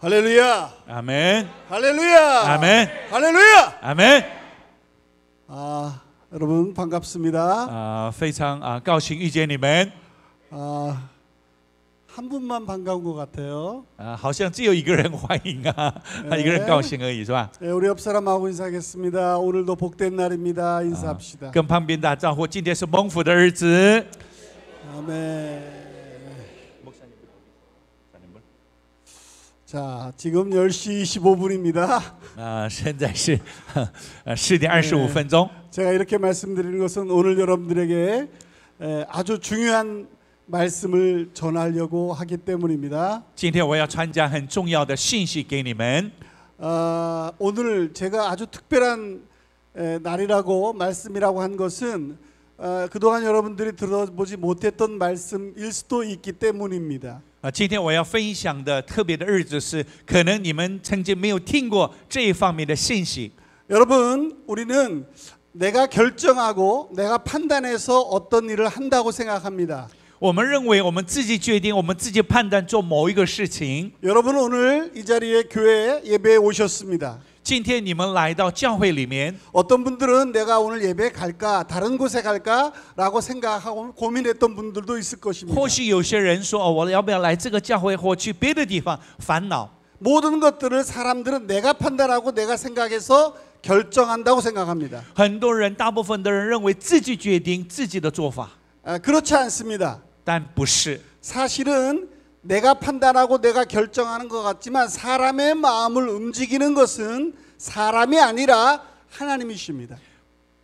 할렐루야. 아멘. 할렐루야. 아멘. 할렐루야. 아멘. 여러분 반갑습니다. 非常高兴遇见你们。 한 분만 반가운 것 같아요. 好像只有一个人欢迎啊，一个人高兴而已，是吧？ 네, 우리 옆 사람하고 인사하겠습니다. 오늘도 복된 날입니다. 인사합시다. 跟旁边的招呼，今天是蒙福的日子。 아멘. 자, 지금 10시 25분입니다. 现在是10点25分钟。 제가 이렇게 말씀드리는 것은 오늘 여러분들에게 아주 중요한 말씀을 전하려고 하기 때문입니다. 今天我要传讲很重要的信息给你们。 오늘 제가 아주 특별한 날이라고 말씀이라고 한 것은 그동안 여러분들이 들어보지 못했던 말씀일 수도 있기 때문입니다. 今天我要分享的特别的日子是，可能你们曾经没有听过这一方面的信息。 여러분, 우리는 내가 결정하고 내가 판단해서 어떤 일을 한다고 생각합니다. 我们认为我们自己决定，我们自己判断做某一个事情。 여러분 오늘 이 자리에 교회 예배에 오셨습니다. 今天你们来到教会里面， 어떤 분들은 내가 오늘 예배 갈까 다른 곳에 갈까라고 생각하고 고민했던 분들도 있을 것입니다. 或许有些人说，我要不要来这个教会，或去别的地方烦恼。 모든 것들을 사람들은 내가 판단하고 내가 생각해서 결정한다고 생각합니다. 很多人，大部分的人认为自己决定自己的做法， 그렇지 않습니다. 但不是。 사실은 내가 판단하고 내가 결정하는 것 같지만 사람의 마음을 움직이는 것은 사람이 아니라 하나님이십니다.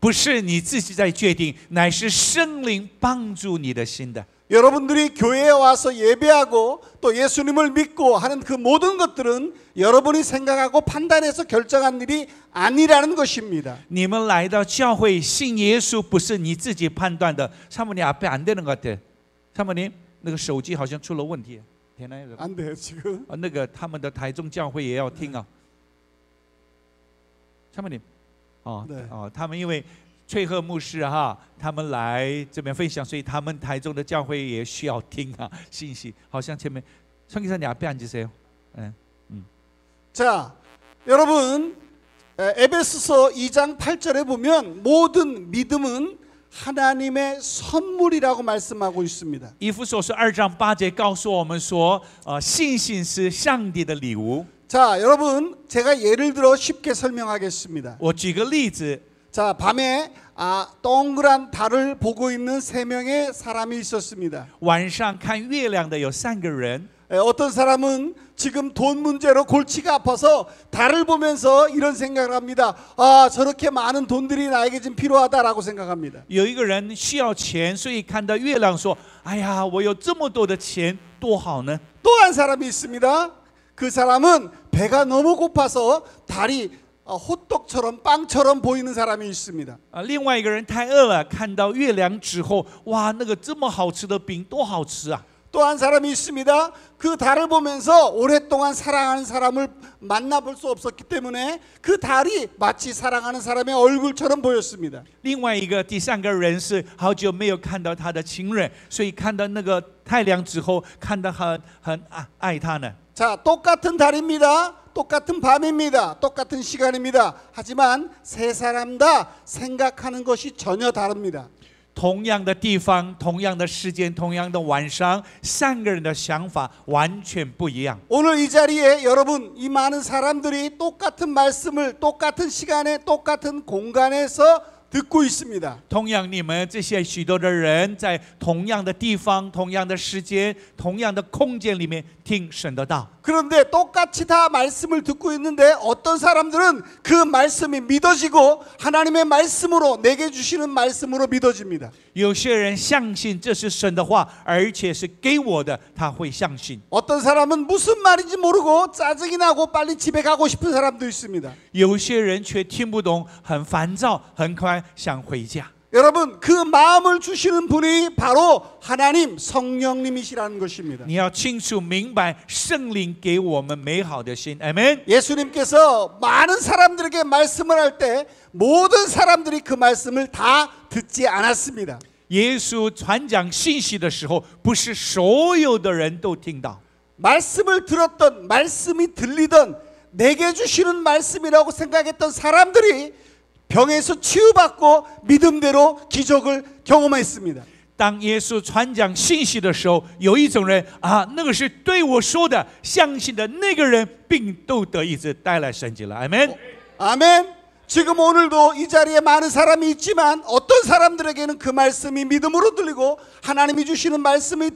不是你自己在决定，乃是圣灵帮助你的心的。 여러분들이 교회에 와서 예배하고 또 예수님을 믿고 하는 그 모든 것들은 여러분이 생각하고 판단해서 결정한 일이 아니라는 것입니다. 你们来到教会信耶稣，不是你自己判断的。사모님 앞에 안 되는 것 같아. 사모님那个手机好像出了问题。 안 돼요 지금. 那个他们的台中教会也要听啊。사모님，他们因为翠鹤牧师他们来这边分享，所以他们台中的教会也需要听信息。好像前面청 기사님 앞에 앉으세요. 자, 여러분 에베소서 2장 8절에 보면 모든 믿음은 하나님의 선물이라고 말씀하고 있습니다. 以弗所书2章8节告诉我们说，信心是上帝的礼物。 자, 여러분 제가 예를 들어 쉽게 설명하겠습니다. 我举个例子， 자, 밤에 동그란 달을 보고 있는 3명의 사람이 있었습니다. 晚上看月亮的有3个人。 어떤 사람은 지금 돈 문제로 골치가 아파서 달을 보면서 이런 생각을 합니다. 저렇게 많은 돈들이 나에게 지금 필요하다라고 생각합니다. 有一个人需要钱，所以看到月亮说：“哎呀，我有这么多的钱，多好呢。” 또 한 사람이 있습니다. 그 사람은 배가 너무 고파서 달이 호떡처럼 빵처럼 보이는 사람이 있습니다. 另外一个人太饿了，看到月亮之后，哇，那个这么好吃的饼，多好吃啊！ 또 한 사람이 있습니다. 그 달을 보면서 오랫동안 사랑하는 사람을 만나볼 수 없었기 때문에 그 달이 마치 사랑하는 사람의 얼굴처럼 보였습니다. 另外一个第三个人是好久没有看到他的情人，所以看到那个太阳之后，看到很爱他呢。 자, 똑같은 달입니다. 똑같은 밤입니다. 똑같은 시간입니다. 하지만 세 사람 다 생각하는 것이 전혀 다릅니다. 同样的地方，同样的时间，同样的晚上，3个人的想法完全不一样。 오늘 이 자리에 여러분 이 많은 사람들이 똑같은 말씀을 똑같은 시간에 똑같은 공간에서 듣고 있습니다. 同样，你们这些许多的人在同样的地方、同样的时间、同样的空间里面听神的道。 그런데 똑같이 다 말씀을 듣고 있는데 어떤 사람들은 그 말씀이 믿어지고 하나님의 말씀으로 내게 주시는 말씀으로 믿어집니다. 有些人相信这是神的话，而且是给我的，他会相信。 어떤 사람은 무슨 말인지 모르고 짜증이 나고 빨리 집에 가고 싶은 사람도 있습니다. 有些人却听不懂，很烦躁，很快想回家。 여러분 그 마음을 주시는 분이 바로 하나님 성령님이시라는 것입니다. 你要清楚明白，圣灵给我们美好的心，阿门。 예수님께서 많은 사람들에게 말씀을 할 때 모든 사람들이 그 말씀을 다 듣지 않았습니다. 耶稣传讲信息的时候，不是所有的人都听到。 말씀을 들었던 말씀이 들리던 내게 주시는 말씀이라고 생각했던 사람들이 병에서 치유받고 믿음대로 기적을 경험했습니다. 当耶稣传讲信息的时候，有一种人啊，那个是对我说的，相信的那个人病都得医治，带来神迹了。阿门。 아멘. 지금 오늘도 이 자리에 많은 사람이 있지만 어떤 사람들에게는 그 말씀이 믿음으로 들리고 하나님이 주시는 말씀이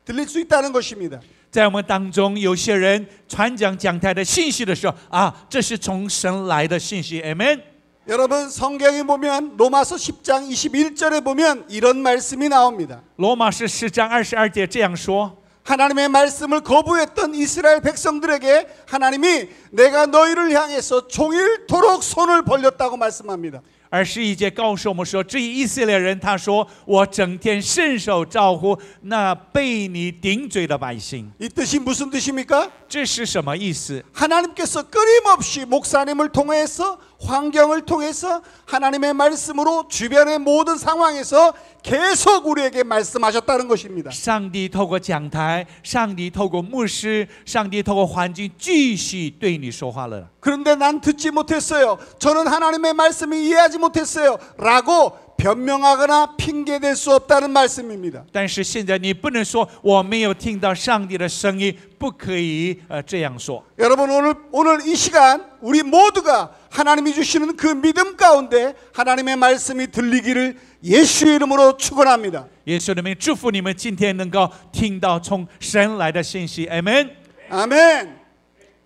들릴 수 있다는 것입니다. 在我们当中，有些人传讲讲台的信息的时候啊，这是从神来的信息。阿门。 여러분 성경에 보면 로마서 10장 21절에 보면 이런 말씀이 나옵니다. 罗马书10章22节这样说。 하나님의 말씀을 거부했던 이스라엘 백성들에게 하나님이 내가 너희를 향해서 종일토록 손을 벌렸다고 말씀합니다. 21节告诉我们说，至于以色列人，他说：“我整天伸手招呼那被你顶嘴的百姓。” 이 뜻이 무슨 뜻입니까? 这是什么意思？ 하나님께서 끊임없이 목사님을 통해서 환경을 통해서 하나님의 말씀으로 주변의 모든 상황에서 계속 우리에게 말씀하셨다는 것입니다. 上帝透过讲台，上帝透过牧师，上帝透过环境，继续对你说话了。 그런데 난 듣지 못했어요. 저는 하나님의 말씀을 이해하지 못했어요. 라고 변명하거나 핑계댈 수 없다는 말씀입니다. 但是现在你不能说我没有听到上帝的声音，不可以这样说。 여러분 오늘 이 시간 우리 모두가 하나님이 주시는 그 믿음 가운데 하나님의 말씀이 들리기를 예수의 이름으로 축원합니다. 耶稣的名祝福你们，今天能够听到从神来的信息。阿门。 아멘.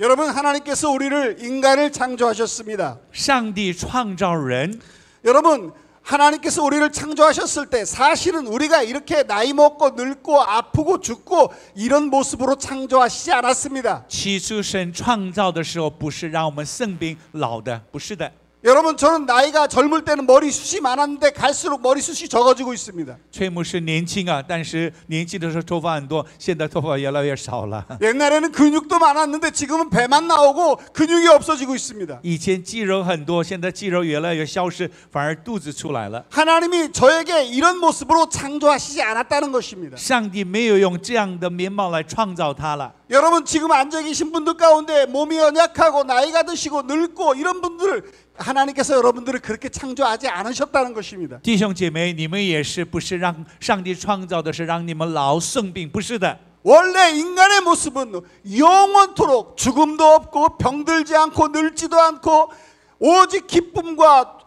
여러분 하나님께서 우리를 인간을 창조하셨습니다. 上帝创造人。 여러분 하나님께서 우리를 창조하셨을 때 사실은 우리가 이렇게 나이 먹고 늙고 아프고 죽고 이런 모습으로 창조하시지 않았습니다. 起初神创造的时候，不是让我们生病老的，不是的。 여러분 저는 나이가 젊을 때는 머리숱이 많았는데 갈수록 머리숱이 적어지고 있습니다. 崔牧师年轻啊，但是年轻的时候头发很多，现在头发越来越少了。 옛날에는 근육도 많았는데 지금은 배만 나오고 근육이 없어지고 있습니다. 以前肌肉很多，现在肌肉越来越消失，反而肚子出来了。 하나님이 저에게 이런 모습으로 창조하시지 않았다는 것입니다. 上帝没有用这样的面貌来创造他了。 여러분 지금 앉아 계신 분들 가운데 몸이 연약하고 나이가 드시고 늙고 이런 분들을 하나님께서 여러분들을 그렇게 창조하지 않으셨다는 것입니다. 弟兄姐妹，你们也是不是让上帝创造的是让你们老生病，不是的。 원래 인간의 모습은 영원토록 죽음도 없고 병들지 않고 늙지도 않고 오직 기쁨과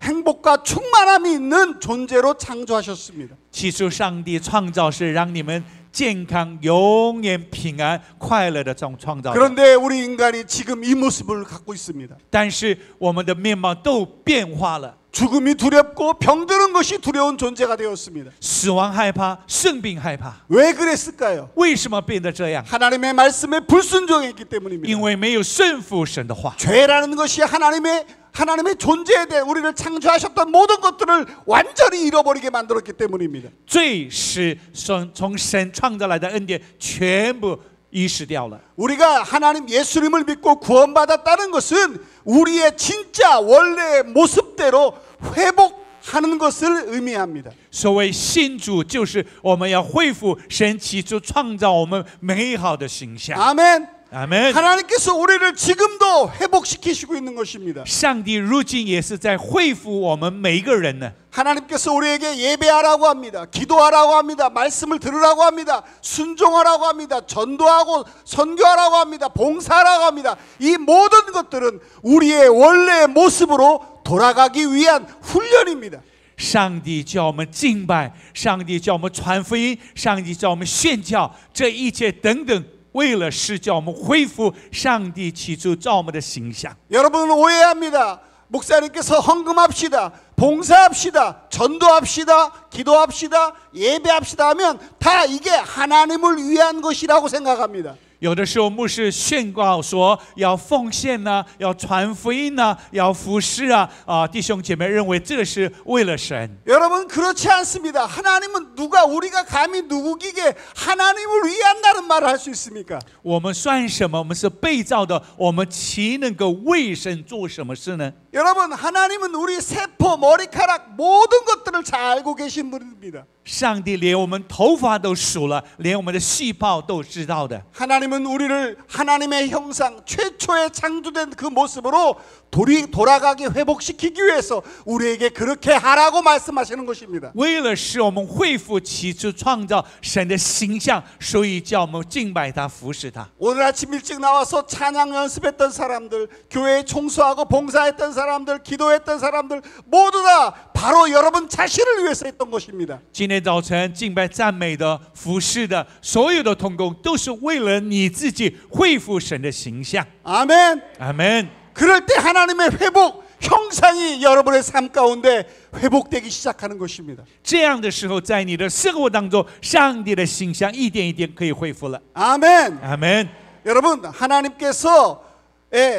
행복과 충만함이 있는 존재로 창조하셨습니다. 起初上帝创造是让你们健康、永远平安、快乐的创造。 그런데 우리 인간이 지금 이 모습을 갖고 있습니다. 但是我们的面貌都变化了， 죽음이 두렵고 병드는 것이 두려운 존재가 되었습니다. 死亡害怕，生病害怕。 왜 그랬을까요? 为什么变得这样？ 하나님의 말씀에 불순종했기 因 때문입니다. 为没有顺服神的话。 죄라는 것이 하나님의 존재에 대해 우리를 창조하셨던 모든 것들을 완전히 잃어버리게 만들었기 때문입니다. 罪是从神创造来的恩典，全部遗失掉了。 우리가 하나님 예수님을 믿고 구원받았다는 것은 우리의 진짜 원래의 모습대로 회복하는 것을 의미합니다. 所谓信主，就是我们要恢复神起初创造我们美好的形象。 아멘. 阿门。 하나님께서 우리를 지금도 회복시키시고 있는 것입니다. 上帝如今也是在恢复我们每一个人呢。 하나님께서 우리에게 예배하라고 합니다. 기도하라고 합니다. 말씀을 들으라고 합니다. 순종하라고 합니다. 전도하고 선교하라고 합니다. 봉사하라고 합니다. 이 모든 것들은 우리의 원래의 모습으로 돌아가기 위한 훈련입니다. 上帝叫我们敬拜，上帝叫我们传福音，上帝叫我们宣教，这一切等等，为了是叫我们恢复上帝起初造我们的形象。 여러분은 오해합니다. 목사님께서 헌금합시다, 봉사합시다, 전도합시다, 기도합시다, 예배합시다 하면 다 이게 하나님을 위한 것이라고 생각합니다. 有的时候牧师宣告说要奉献呢，要传福音呢，要服侍啊，弟兄姐妹认为这是为了神。 여러분 그렇지 않습니다. 하나님은 우리가 감히 누구에게 하나님을 위한다는 말을 할 수 있습니까? 我们算什么？我们是被造的，我们岂能够为神做什么事呢？ 여러분, 하나님은 우리 세포, 머리카락 모든 것들을 잘 알고 계신 분입니다. 上帝连我们头发都数了，连我们的细胞都知道的。 하나님은 우리를 하나님의 형상 최초에 창조된 그 모습으로 돌아가게 회복시키기 위해서 우리에게 그렇게 하라고 말씀하시는 것입니다. 为了使我们恢复起初创造神的形象，所以叫我们敬拜他、服侍他。 오늘 아침 일찍 나와서 찬양 연습했던 사람들, 교회에 청소하고 봉사했던 사람들, 기도했던 사람들 모두 다 바로 여러분 자신을 위해서 했던 것입니다. 今天早晨敬拜、赞美的、服侍的，所有的同工都是为了你自己恢复神的形象。 아멘. 阿门。 그럴 때 하나님의 회복 형상이 여러분의 삶 가운데 회복되기 시작하는 것입니다. 这样的时候，在你的生活当中，上帝的形象一点一点可以恢复了。 아멘. 阿门。 여러분, 하나님께서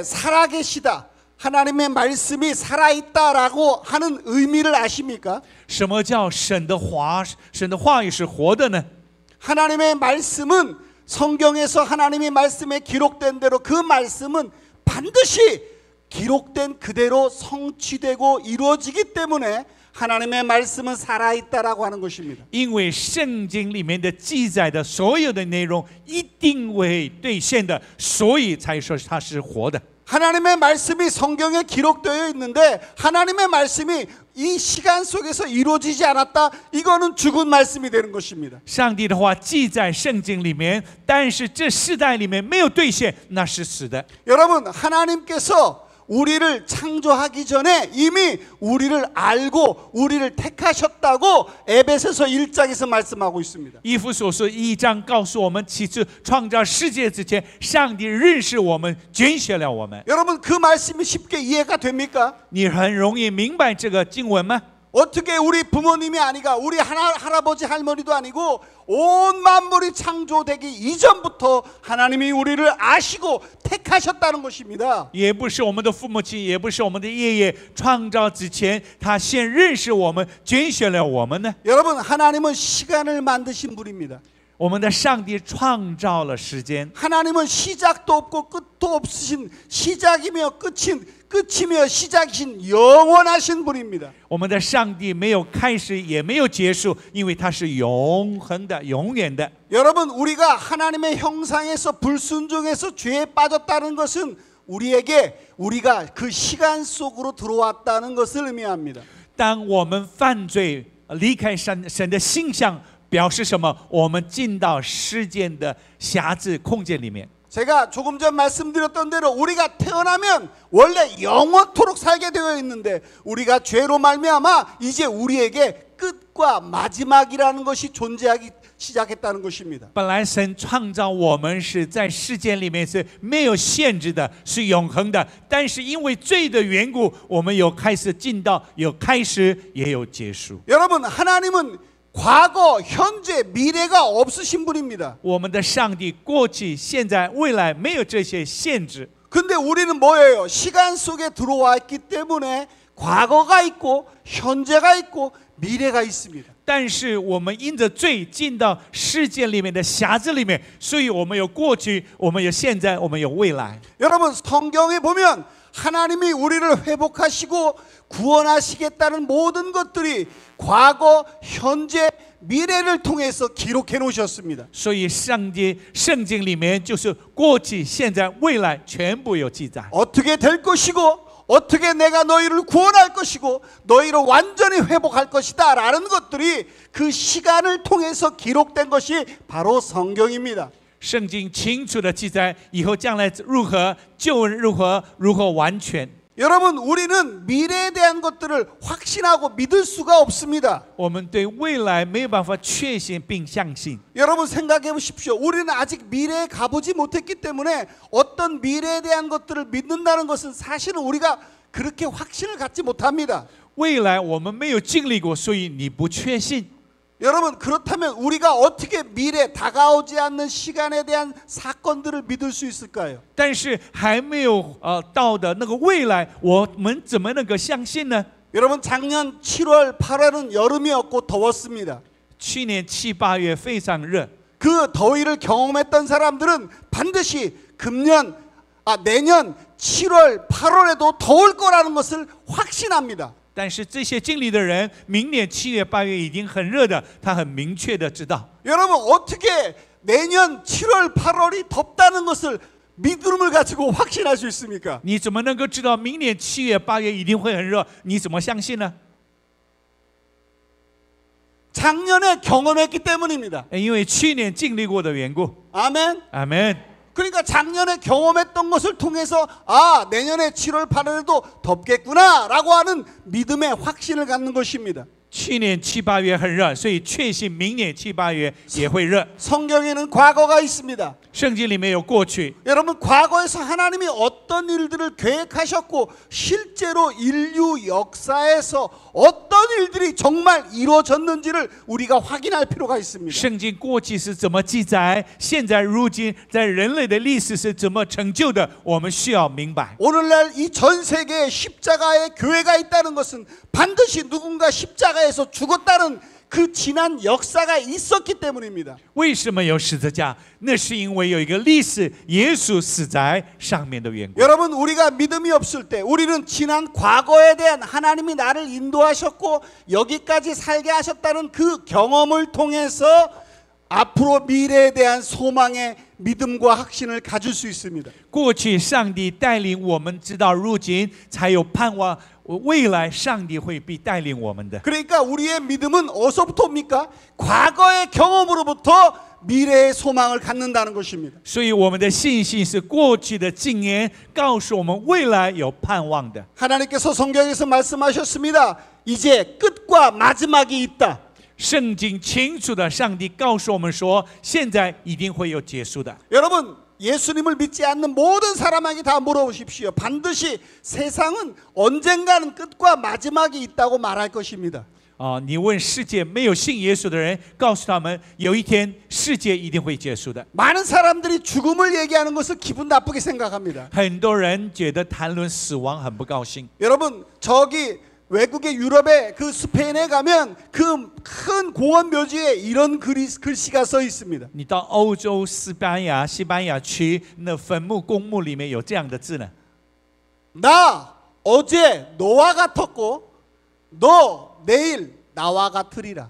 살아계시다, 하나님의 말씀이 살아있다라고 하는 의미를 아십니까? 什么叫神的话？神的话语是活的呢？ 하나님의 말씀은 성경에서 하나님의 말씀에 기록된 대로 그 말씀은 반드시 기록된 그대로 성취되고 이루어지기 때문에 하나님의 말씀은 살아있다라고 하는 것입니다. 因为圣经里面的记载的所有的内容一定会兑现的，所以才说它是活的。 하나님의 말씀이 성경에 기록되어 있는데 하나님의 말씀이 이 시간 속에서 이루어지지 않았다, 이거는 죽은 말씀이 되는 것입니다. 上帝的话记在圣经里面，但是这世代里面没有兑现，那是死的。 여러분, 하나님께서 우리를 창조하기 전에 이미 우리를 알고 우리를 택하셨다고 에베소서 1장에서 말씀하고 있습니다. 以弗所书1章告诉我们，起初创造世界之前，上帝认识我们，拣选了我们。 여러분, 그 말씀이 쉽게 이해가 됩니까? 你很容易明白这个经文吗？ 어떻게 우리 부모님이 아니가, 우리 할아버지 할머니도 아니고 온 만물이 창조되기 이전부터 하나님이 우리를 아시고 택하셨다는 것입니다. 也不是我们的父母亲，也不是我们的爷爷创造之前，他先认识我们，拣选了我们呢。 여러분, 하나님은 시간을 만드신 분입니다. 我们的上帝创造了时间， 하나님은 시작도 없고 끝도 없으신, 시작이며 끝이며 시작이신 영원하신 분입니다. 我们的上帝没有开始也没有结束，因为他是永恒的、永远的。 여러분, 우리가 하나님의 형상에서 불순종해서 죄에 빠졌다는 것은 우리가 그 시간 속으로 들어왔다는 것을 의미합니다. 当我们犯罪离开神的形象，表示什么？我们进到时间的辖制空间里面。 제가 조금 전 말씀드렸던 대로 우리가 태어나면 원래 영원토록 살게 되어 있는데 우리가 죄로 말미암아 이제 우리에게 끝과 마지막이라는 것이 존재하기 시작했다는 것입니다. 本来神创造我们是在世间里面是没有限制的，是永恒的。但是因为罪的缘故，我们有开始进到，有开始也有结束。 여러분, 하나님은 과거, 현재, 미래가 없으신 분입니다. 我们的上帝过去、现在、未来没有这些限制。 근데 우리는 뭐예요? 시간 속에 들어와 있기 때문에 과거가 있고 현재가 있고 미래가 있습니다. 但是我们因着罪进到世界里面的辖制里面，所以我们有过去，我们有现在，我们有未来。 여러분, 성경에 보면 하나님이 우리를 회복하시고 구원하시겠다는 모든 것들이 과거, 현재, 미래를 통해서 기록해 놓으셨습니다. 所以圣经里面就是过去、现在、未来全部有记载。 어떻게 될 것이고 어떻게 내가 너희를 구원할 것이고 너희를 완전히 회복할 것이다 라는 것들이 그 시간을 통해서 기록된 것이 바로 성경입니다. 圣经清楚的记载以后将来如何救恩，如何完全。 여러분, 우리는 미래에 대한 것들을 확신하고 믿을 수가 없습니다. 我们对未来没有办法确信并相信。 여러분, 생각해 보십시오. 우리는 아직 미래에 가보지 못했기 때문에 어떤 미래에 대한 것들을 믿는다는 것은 사실은 우리가 그렇게 확신을 갖지 못합니다. 未来我们没有经历过，所以你不确信。 여러분, 그렇다면 우리가 어떻게 미래, 다가오지 않는 시간에 대한 사건들을 믿을 수 있을까요? 但是还没有到的那个未来，我们怎么能够相信呢？ 여러분, 작년 7월, 8월은 여름이었고 더웠습니다. 去年7、8月非常热， 그 더위를 경험했던 사람들은 반드시 금년 내년 7월, 8월에도 더울 거라는 것을 확신합니다. 但是这些经历的人，明年7月、8月已经很热的，他很明确的知道。 여러분 어떻게 내년 7월, 8월이 덥다는 것을 믿음을 가지고 확신할 수 있습니까? 你怎么能够知道明年7月、8月一定会很热？你怎么相信呢？ 작년에 경험했기 때문입니다. 因为去年经历过的缘故。 아멘. 阿门。 그러니까 작년에 경험했던 것을 통해서 내년에 7월, 8월에도 덥겠구나라고 하는 믿음의 확신을 갖는 것입니다. 去年7、8月很热，所以确信明年7、8月也会热。 성경에는 과거가 있습니다. 圣经里面有过去， 여러분 과거에서 하나님이 어떤 일들을 계획하셨고 실제로 인류 역사에서 어떤 일들이 정말 이루어졌는지를 우리가 확인할 필요가 있습니다. 圣经过去是怎么记载，现在如今在人类的历史是怎么成就的，我们需要明白。 오늘날 이 전 세계에 십자가의 교회가 있다는 것은 반드시 누군가 십자가에서 죽었다는 그 지난 역사가 있었기 때문입니다. 为什么有十字架？那是因为有一个历史，耶稣死在上面的缘故。 여러분 우리가 믿음이 없을 때 우리는 지난 과거에 대한 하나님이 나를 인도하셨고 여기까지 살게 하셨다는 그 경험을 통해서 앞으로 미래에 대한 소망의 믿음과 확신을 가질 수 있습니다. 过去上帝带领我们，直到如今才有盼望。未来上帝会必带领我们的。 그러니까 우리의 믿음은 어디서부터 옵니까? 과거의 경험으로부터 미래의 소망을 갖는다는 것입니다. 所以我们的信心是过去的经验告诉我们未来有盼望的。 하나님께서 성경에서 말씀하셨습니다. 이제 끝과 마지막이 있다. 圣经清楚的，上帝告诉我们说，现在一定会有结束的。 여러분 예수님을 믿지 않는 모든 사람에게 다 물어보십시오. 반드시 세상은 언젠가는 끝과 마지막이 있다고 말할 것입니다. 你问世界没有信耶稣的人，告诉他们，有一天世界一定会结束的。 많은 사람들이 죽음을 얘기하는 것을 기분 나쁘게 생각합니다. 很多人觉得谈论死亡很不高兴。 여러분 저기 외국의 유럽의 그 스페인에 가면 그 큰 공원 묘지에 이런 글씨가 써 있습니다. 你到欧洲西班牙区那坟墓公墓里面有这样的字呢。 나 어제 너와 같았고 너 내일 나와 같으리라.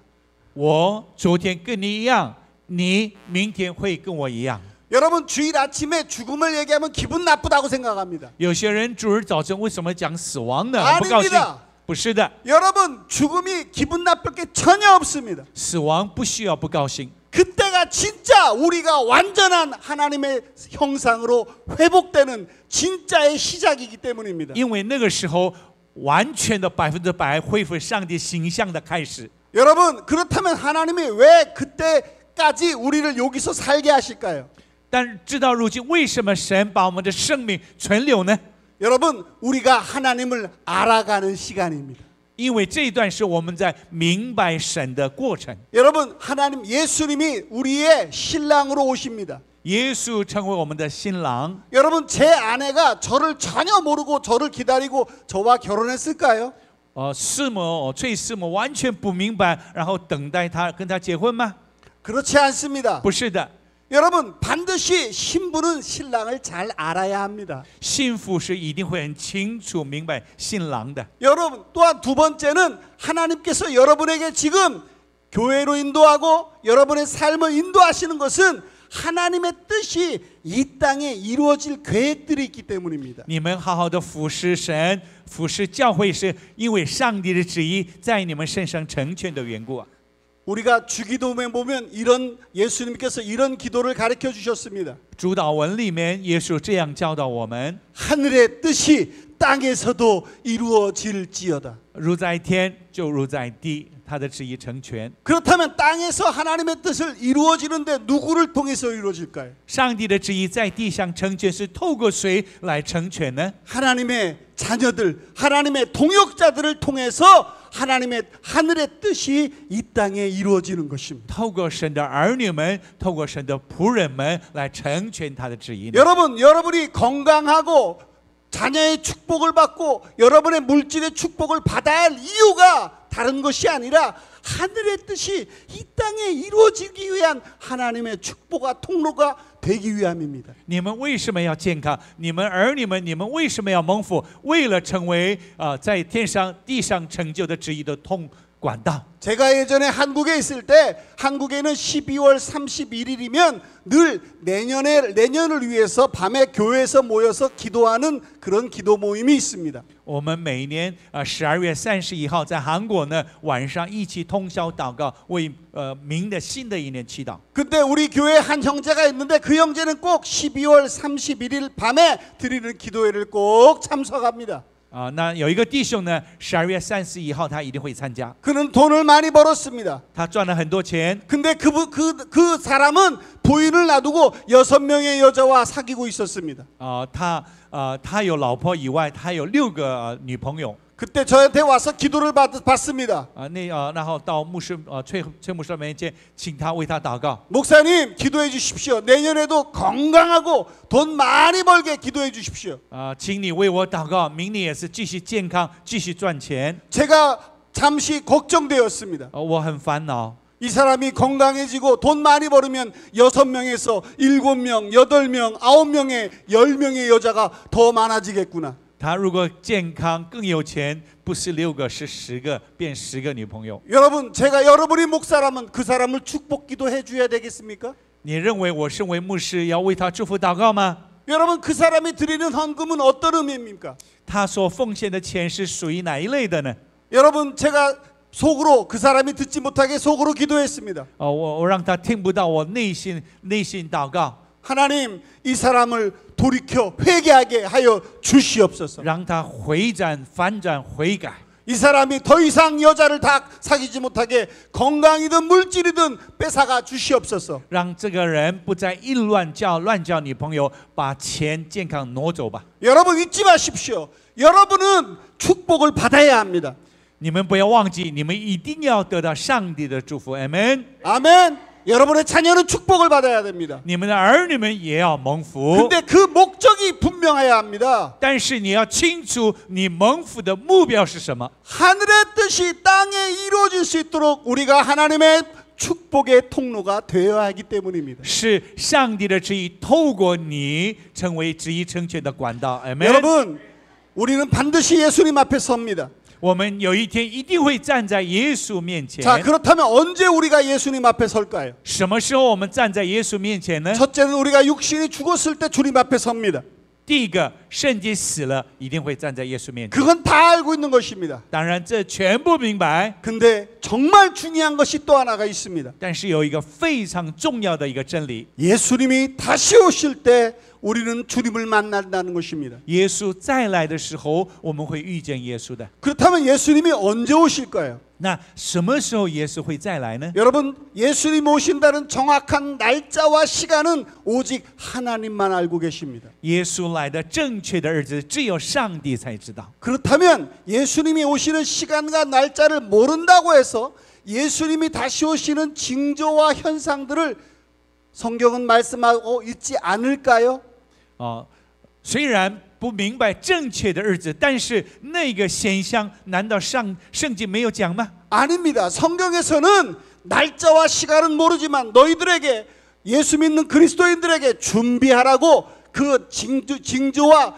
我昨天跟你一样，你明天会跟我一样。 여러분 주일 아침에 죽음을 얘기하면 기분 나쁘다고 생각합니다. 有些人主日早晨为什么讲死亡呢？ 아닙니다. 不高兴。不是的， 여러분 죽음이 기분 나쁠 게 전혀 없습니다. 死亡不需要不高兴。 그때가 진짜 우리가 완전한 하나님의 형상으로 회복되는 진짜의 시작이기 때문입니다. 因为那个时候完全的100%恢复上帝形象的开始。 여러분 그렇다면 하나님이 왜 그때까지 우리를 여기서 살게 하실까요? 但直到如今，为什么神把我们的生命存留呢？ 여러분 우리가 하나님을 알아가는 시간입니다. 因为这一段是我们在明白神的过程。 여러분 하나님 예수님이 우리의 신랑으로 오십니다. 耶稣成为我们的新郎。 여러분 제 아내가 저를 전혀 모르고 저를 기다리고 저와 결혼했을까요? 崔师母完全不明白，然后等待他跟他结婚吗？ 그렇지 않습니다. 不是的。 여러분 반드시 신부는 신랑을 잘 알아야 합니다. 新妇是一定会很清楚明白新郎的。 여러분 또한 두 번째는 하나님께서 여러분에게 지금 교회로 인도하고 여러분의 삶을 인도하시는 것은 하나님의 뜻이 이 땅에 이루어질 계획들이 있기 때문입니다. 你们好好的服侍神，服侍教会，是因为上帝的旨意在你们身上成全的缘故。 우리가 주기도문에 보면 이런 예수님께서 이런 기도를 가르쳐 주셨습니다. 主导文里面，耶稣这样教导我们： 하늘의 뜻이 땅에서도 이루어질지어다. 如在天，就如在地，他的旨意成全。 그렇다면 땅에서 하나님의 뜻을 이루어지는데 누구를 통해서 이루어질까요? 上帝的旨意在地上成全，是透过谁来成全呢？ 하나님의 자녀들, 하나님의 동역자들을 통해서 하나님의 하늘의 뜻이 이 땅에 이루어지는 것입니다. 透过神的儿女们，透过神的仆人们来成全他的旨意。 여러분이 건강하고 자녀의 축복을 받고 여러분의 물질의 축복을 받아야 할 이유가 다른 것이 아니라 하늘의 뜻이 이 땅에 이루어지기 위한 하나님의 축복과 통로가 되기 위함입니다. 你们为什么要健康？你们儿女们，你们为什么要蒙福？为了成为在天上地上成就的旨意的通管道。 제가 예전에 한국에 있을 때 한국에는 12월 31일이면 늘 내년을 위해서 밤에 교회에서 모여서 기도하는 그런 기도 모임이 있습니다. 我们每一年12月31号在韩国呢晚上一起通宵祷告，为明的新的一年祈祷。 근데 우리 교회에 한 형제가 있는데 그 형제는 꼭 12월 31일 밤에 드리는 기도회를 꼭 참석합니다. 那有一个弟兄呢，12月31号他一定会参加。 그는 돈을 많이 벌었습니다. 他赚了很多钱。 근데 그 사람은 부인을 놔두고 6명의 여자와 사귀고 있었습니다. 他有老婆以外，他有6个女朋友。 그때 저한테 와서 기도를 받습니다. 然后到牧师崔牧师面前，请他为他祷告。 목사님 기도해 주십시오. 내년에도 건강하고 돈 많이 벌게 기도해 주십시오. 请你为我祷告，明年也是继续健康，继续赚钱。 제가 잠시 걱정되었습니다. 我很烦恼。 이 사람이 건강해지고 돈 많이 벌으면 6명에서 7명, 8명, 9명의 10명의 여자가 더 많아지겠구나. 他如果健康更有钱，不是6个，是10个，变10个女朋友。 여러분, 제가 여러분이 목사라면 그 사람을 축복 기도해 줘야 되겠습니까? 你认为我身为牧师要为他祝福祷告吗？ 여러분, 그 사람이 드리는 헌금은 어떤 의미입니까? 他所奉献的钱是属于哪一类的呢？ 여러분, 제가 속으로 그 사람이 듣지 못하게 속으로 기도했습니다. 我让他听不到我内心祷告。 하나님, 이 사람을 돌이켜 회개하게 하여 주시옵소서. 让他回转、反转、悔改。 이 사람이 더 이상 여자를 다 사귀지 못하게 건강이든 물질이든 뺏어가 주시옵소서. 让这个人不再一乱交女朋友，把钱健康挪走吧。 여러분 잊지 마십시오. 여러분은 축복을 받아야 합니다. 你们不要忘记，你们一定要得到上帝的祝福。阿门。 아멘. 여러분의 자녀는 축복을 받아야 됩니다. 你们的儿女们也要蒙福。 근데 그 목적이 분명해야 합니다. 但是你要清楚，你蒙福的目标是什么？ 하늘의 뜻이 땅에 이루어질 수 있도록 우리가 하나님의 축복의 통로가 되어야 하기 때문입니다. 是上帝的旨意透过你成为旨意成全的管道。阿门。 여러분, 우리는 반드시 예수님 앞에 섭니다. 我们有一天一定会站在耶稣面前。 자, 그렇다면 언제 우리가 예수님 앞에 설까요? 什么时候我们站在耶稣面前呢？ 첫째는 우리가 육신이 죽었을 때 주님 앞에 섭니다. 第一个，圣经死了，一定会站在耶稣面前。 그건 다 알고 있는 것입니다. 当然，这全部明白。 근데 정말 중요한 것이 또 하나가 있습니다. 但是有一个非常重要的一个真理， 예수님이 다시 오실 때 우리는 주님을 만난다는 것입니다. 耶稣再来的时候，我们会遇见耶稣的。 그렇다면 예수님이 언제 오실까요? 那什么时候耶稣会再来呢？ 여러분, 예수님 오신다는 정확한 날짜와 시간은 오직 하나님만 알고 계십니다. 耶稣来的正确的日子，只有上帝才知道。 그렇다면 예수님이 오시는 시간과 날짜를 모른다고 해서 예수님이 다시 오시는 징조와 현상들을 성경은 말씀하고 있지 않을까요? 虽然不明白正确的日子，但是那个现象，难道圣经没有讲吗？ 아닙니다. 성경에서는 날짜와 시간은 모르지만 너희들에게 예수 믿는 그리스도인들에게 준비하라고 그 징조와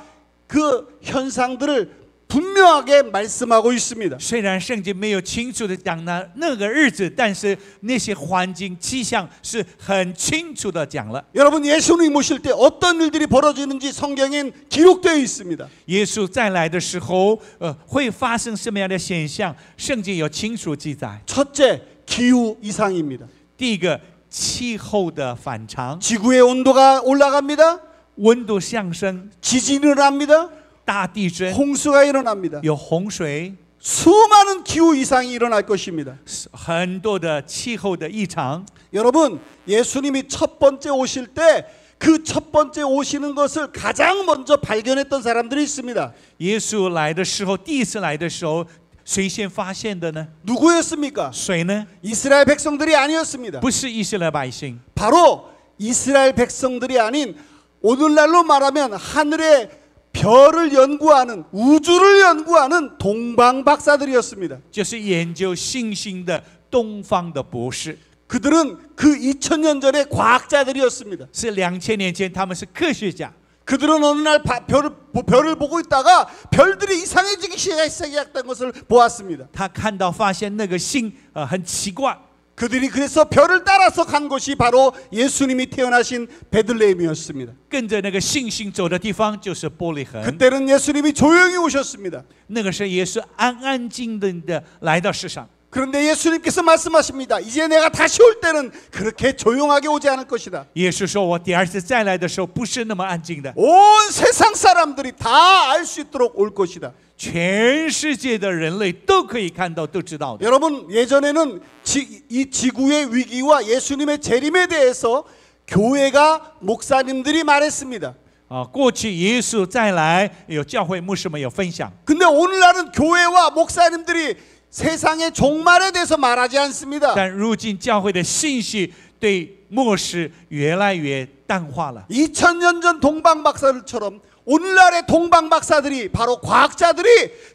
그 현상들을 분명하게 말씀하고 있습니다. 虽然圣经没有清楚的讲那个日子，但是那些环境气象是很清楚的讲了。 여러분, 예수님 오실 때 어떤 일들이 벌어지는지 성경엔 기록되어 있습니다. 耶稣再来的时候，会发生什么样的现象？圣经有清楚记载。 첫째, 기후 이상입니다. 第一个，气候的反常， 지구의 온도가 올라갑니다. 温度上升， 지진이 일어납니다. 大地震， 홍수가 일어납니다. 有洪水， 수많은 기후 이상이 일어날 것입니다. 很多的气候的异常。 여러분, 예수님이 첫 번째 오실 때 그 첫 번째 오시는 것을 가장 먼저 발견했던 사람들이 있습니다. 耶稣来的时候，第一次来的时候，谁先发现的呢？ 누구였습니까? 谁呢？ 이스라엘 백성들이 아니었습니다. 不是以色列百姓， 바로 이스라엘 백성들이 아닌 오늘날로 말하면 하늘의 별을 연구하는 우주를 연구하는 동방 박사들이었습니다. 就是研究星星的东方的博士， 그들은 그 2000년 전의 과학자들이었습니다. 是2000年前他们是科学家。 그들은 어느 날 별을 보고 있다가 별들이 이상해지기 시작했던 것을 보았습니다. 他看到发现那个星很奇怪， 그들이 그래서 별을 따라서 간 곳이 바로 예수님이 태어나신 베들레헴이었습니다. 跟着那个星星走的地方就是伯利恒。 그때는 예수님이 조용히 오셨습니다. 那个时候耶稣安安静静的来到世上。 그런데 예수님께서 말씀하십니다. 이제 내가 다시 올 때는 그렇게 조용하게 오지 않을 것이다. 耶稣说：“我第二次再来的时候，不是那么安静的， 온 세상 사람들이 다 알 수 있도록 올 것이다. 全世界的人类都可以看到，都知道的。 여러분 예전에는 이 지구의 위기와 예수님의 재림에 대해서 교회가 목사님들이 말했습니다. 过去耶稣再来，有教会牧师们有分享。 근데 오늘날은 교회와 목사님들이 세상의 종말에 대해서 말하지 않습니다. 但如今教会的信息对末世越来越淡化了。 2000년 전 동방박사들처럼 오늘날의 동방박사들이 바로 과학자들이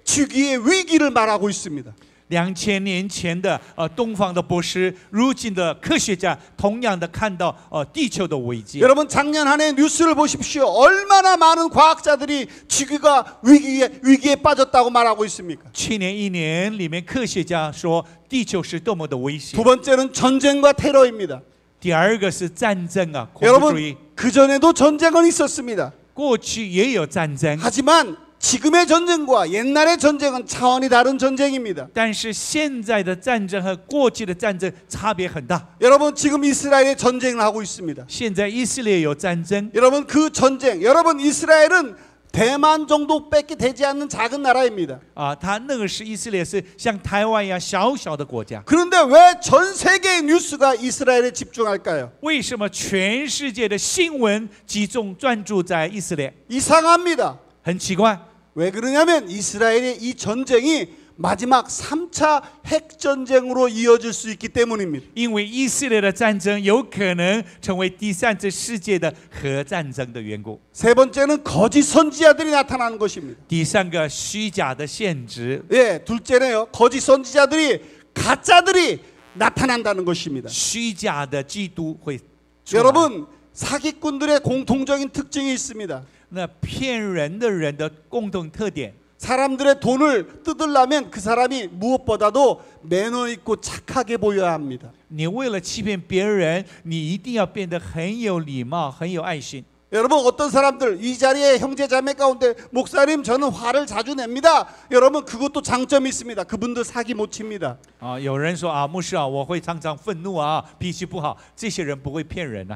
지구의 위기를 말하고 있습니다. 2000年前的东方的博士，如今的科学家同样的看到地球的危机。 여러분 작년 한 해 뉴스를 보십시오. 얼마나 많은 과학자들이 지구가 위기에 빠졌다고 말하고 있습니까? 去年一年里面，科学家说地球是多么的危险。 두 번째는 전쟁과 테러입니다. 第二个是战争啊，恐怖主义。 여러분 그 전에도 전쟁은 있었습니다. 过去也有战争， 하지만 지금의 전쟁과 옛날의 전쟁은 차원이 다른 전쟁입니다. 但是现在的战争和过去的战争差别很大。 여러분 지금 이스라엘에 전쟁을 하고 있습니다. 现在以色列有战争， 여러분 그 전쟁, 여러분 이스라엘은 대만 정도밖에 되지 않는 작은 나라입니다. 他那个是以色列是像台湾一样小小的国家， 그런데 왜 전 세계의 뉴스가 이스라엘에 집중할까요? 为什么全世界的新闻集中专注在以色列？ 이상합니다. 很奇怪， 왜 그러냐면 이스라엘의 이 전쟁이 마지막 3차 핵전쟁으로 이어질 수 있기 때문입니다. 因为以色列的战争有可能成为第三次世界的核战争的缘故。 세 번째는 거짓 선지자들이 나타나는 것입니다. 第三个，虚假的先知， 예, 둘째는요. 거짓 선지자들이 가짜들이 나타난다는 것입니다. 虚假的基督会出来。 여러분 사기꾼들의 공통적인 특징이 있습니다. 那骗人的人的共同特点， 사람들의 돈을 뜯으려면 그 사람이 무엇보다도 매너 있고 착하게 보여야 합니다. 你为了欺骗别人，你一定要变得很有礼貌、很有爱心。 여러분 어떤 사람들 이 자리에 형제 자매 가운데 목사님 저는 화를 자주 냅니다. 여러분 그것도 장점이 있습니다. 그분들 사기 못 칩니다. 有人说牧师我会常常愤怒脾气不好，这些人不会骗人。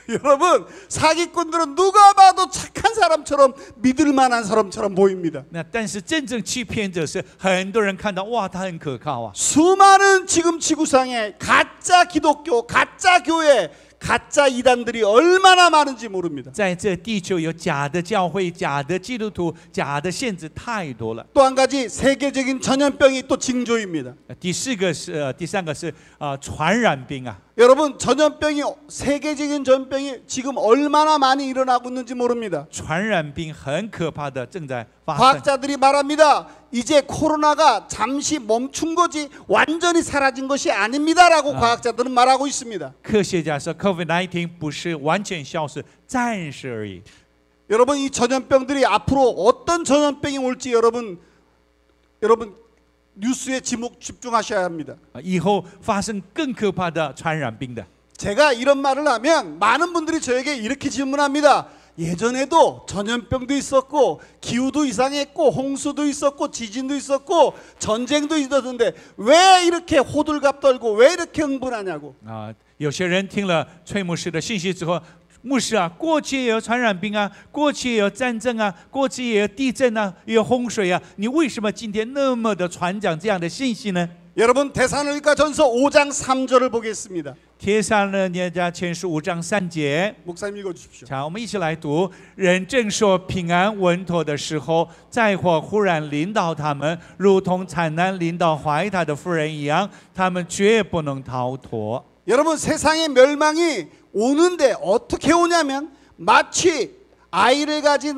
여러분 사기꾼들은 누가 봐도 착한 사람처럼 믿을 만한 사람처럼 보입니다. 但是真正欺骗者是很多人看到哇，他很可靠 수많은 지금 지구상에 가짜 기독교, 가짜 교회, 가짜 이단들이 얼마나 많은지 모릅니다. 在这地球有假的教会、假的基督徒、假的先知太多了。 또 한 가지 세계적인 전염병이 또 징조입니다. 第三个是传染病 여러분 전염병이 세계적인 전염병이 지금 얼마나 많이 일어나고 있는지 모릅니다. 传染病很可怕的正在发生。 과학자들이 말합니다. 이제 코로나가 잠시 멈춘 거지 완전히 사라진 것이 아닙니다라고 과학자들은 말하고 있습니다. 科学家说 COVID-19 不是完全消失，暂时而已。 여러분 이 전염병들이 앞으로 어떤 전염병이 올지 여러분 뉴스에 집중하셔야 합니다. 以后发生更可怕的传染病的。 제가 이런 말을 하면 많은 분들이 저에게 이렇게 질문합니다. 예전에도 전염병도 있었고 기후도 이상했고 홍수도 있었고 지진도 있었고 전쟁도 있었는데 왜 이렇게 호들갑 떨고 왜 이렇게 흥분하냐고. 有些人听了崔牧师的信息之后，牧师过去也有传染病过去也有战争过去也有地震也有洪水你为什么今天那么的传讲这样的信息呢？ 여러분 데살로니가전서 5장 3절을 보겠습니다. 帖撒罗尼迦前书5章3节， 목사님 읽어주십시오. 我们一起来读。人正说平安稳妥的时候，灾祸忽然临到他们，如同惨难临到怀胎的妇人一样，他们绝不能逃脱。 여러분 세상의 멸망이 오는데 어떻게 오냐면 마치 아이를 가진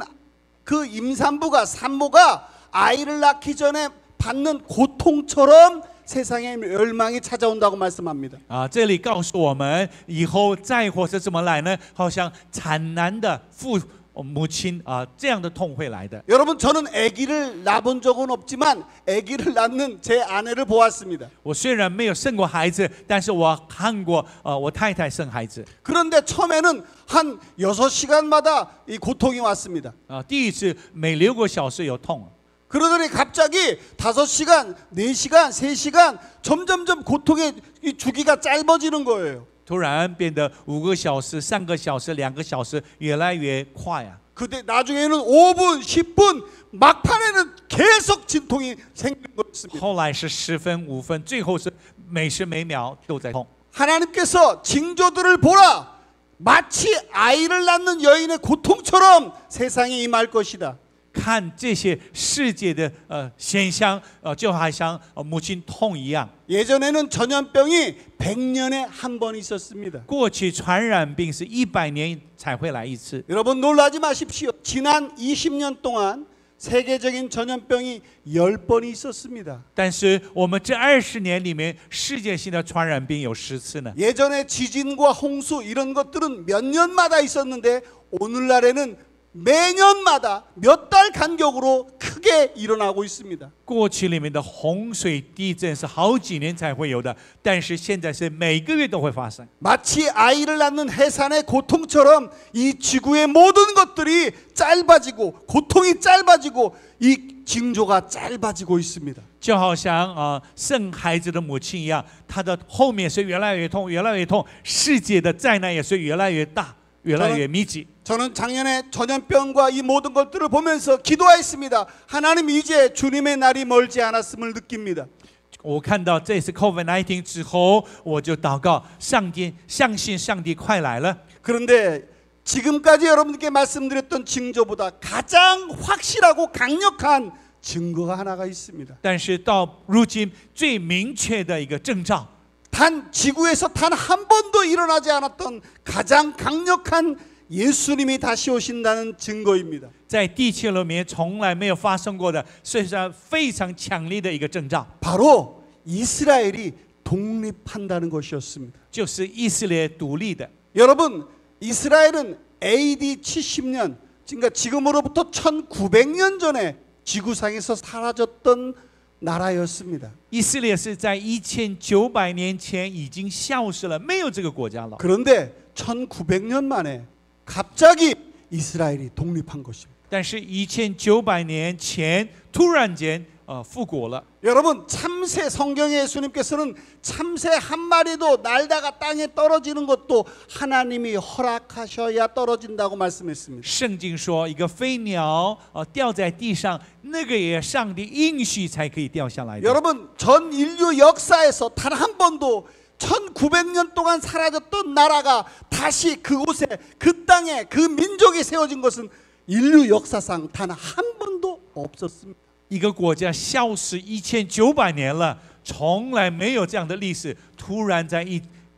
그 임산부가 산모가 아이를 낳기 전에 받는 고통처럼 세상의 멸망이 찾아온다고 말씀합니다. 这里告诉我们，以后灾祸是怎么来呢？好像惨难的父母亲这样的痛会来的。 여러분, 저는 아기를 낳은 적은 없지만 아기를 낳는 제 아내를 보았습니다. 我虽然没有生过孩子，但是我看过我太太生孩子。 그런데 처음에는 한 6시간마다 이 고통이 왔습니다. 第一次每6个小时有痛， 그러더니 갑자기 5시간, 4시간, 3시간 점점점 고통의 이 주기가 짧아지는 거예요. 突然变得5个小时、3个小时、2个小时，越来越快啊！ 그때 나중에는 5분, 10분, 막판에는 계속 진통이 생기는 것입니다. 后来是10分、5分，最后是每时每秒都在痛。 하나님께서 징조들을 보라. 마치 아이를 낳는 여인의 고통처럼 세상에 임할 것이다. 看这些世界的现象，就好像母亲痛一样。 예전에는 전염병이 100년에 한 번 있었습니다. 过去传染病是100年才会来一次。 여러분 놀라지 마십시오. 지난 20년 동안 세계적인 전염병이 10번이 있었습니다. 但是我们这20年里面，世界性的传染病有10次呢。 예전에 지진과 홍수 이런 것들은 몇 년마다 있었는데 오늘날에는 매년마다 몇 달 간격으로 크게 일어나고 있습니다. 过去里面的洪水、地震是好几年才会有的，但是现在是每个月都会发生。 마치 아이를 낳는 해산의 고통처럼 이 지구의 모든 것들이 짧아지고 고통이 짧아지고 이 징조가 짧아지고 있습니다. 就好像生孩子的母亲一样，她的后面是越来越痛，越来越痛，世界的灾难也是越来越大，越来越密集。 저는 작년에 전염병과 이 모든 것들을 보면서 기도했습니다. 하나님, 이제 주님의 날이 멀지 않았음을 느낍니다. 我看到这次 COVID-19 之后，我就祷告，上帝，相信上帝快来了。 그런데 지금까지 여러분께 말씀드렸던 징조보다 가장 확실하고 강력한 증거가 하나가 있습니다. 但是到如今最明确的一个征兆， 단 지구에서 단 한 번도 일어나지 않았던 가장 강력한 예수님이 다시 오신다는 증거입니다. 在地球里面从来没有发生过的，实际上非常强烈的一个征兆， 바로 이스라엘이 독립한다는 것이었습니다. 就是以色列独立的。 여러분, 이스라엘은 AD 70년, 그러니까 지금으로부터 1900년 전에 지구상에서 사라졌던 나라였습니다. 以色列是在1900年前已经消失了，没有这个国家了。 그런데 1900년 만에 갑자기 이스라엘이 독립한 것입니다. 但是1900年前突然间复国了。 여러분, 참새 성경에 예수님께서는 참새 한 마리도 날다가 땅에 떨어지는 것도 하나님이 허락하셔야 떨어진다고 말씀했습니다. 圣经说，一个飞鸟掉在地上，那个也上帝应许才可以掉下来的。 여러분, 전 인류 역사에서 단 한 번도 1900년 동안 사라졌던 나라가 다시 그곳에, 그 땅에, 그 민족이 세워진 것은 인류 역사상 단 한 번도 없었습니다. 一个国家消失1900年了，从来没有这样的历史。突然在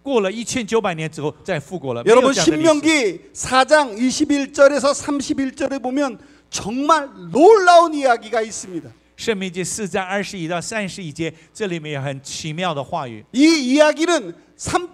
过了1900年之后再复国了。 여러분, 신명기 4장 21절에서 31절에 보면 정말 놀라운 이야기가 있습니다. 申命记4章21到31节，这里面有很奇妙的话语。 이 이야기는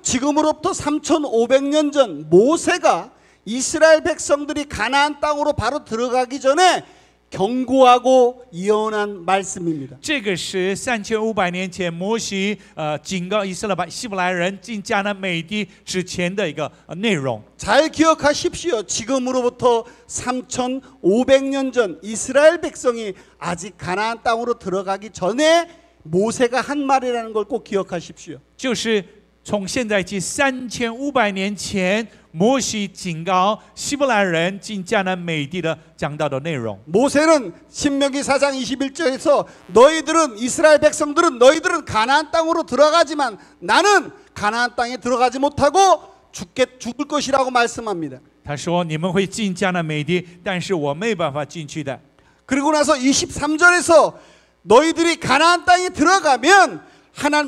지금으로부터 3500년 전 모세가 이스라엘 백성들이 가나안 땅으로 바로 들어가기 전에 경고하고 예언한 말씀입니다. 这个是3500年前摩西警告以色列希伯来人进迦南美地之前的一个内容。 잘 기억하십시오. 지금으로부터 3500년 전 이스라엘 백성이 아직 가나안 땅으로 들어가기 전에 모세가 한 말이라는 걸 꼭 기억하십시오. 就是从现在起3500年前，摩西警告希伯来人进迦南美地的讲到的内容。 모세는 신명기 4장 21절에서 너희들은 이스라엘 백성들은 너희들은 가나안 땅으로 들어가지만 나는 가나안 땅에 들어가지 못하고 죽을 것이라고 말씀합니다. 他说：“你们会进迦南美地，但是我没办法进去的。” 그리고 나서 23절에서 너희들이 가나안 땅에 들어가면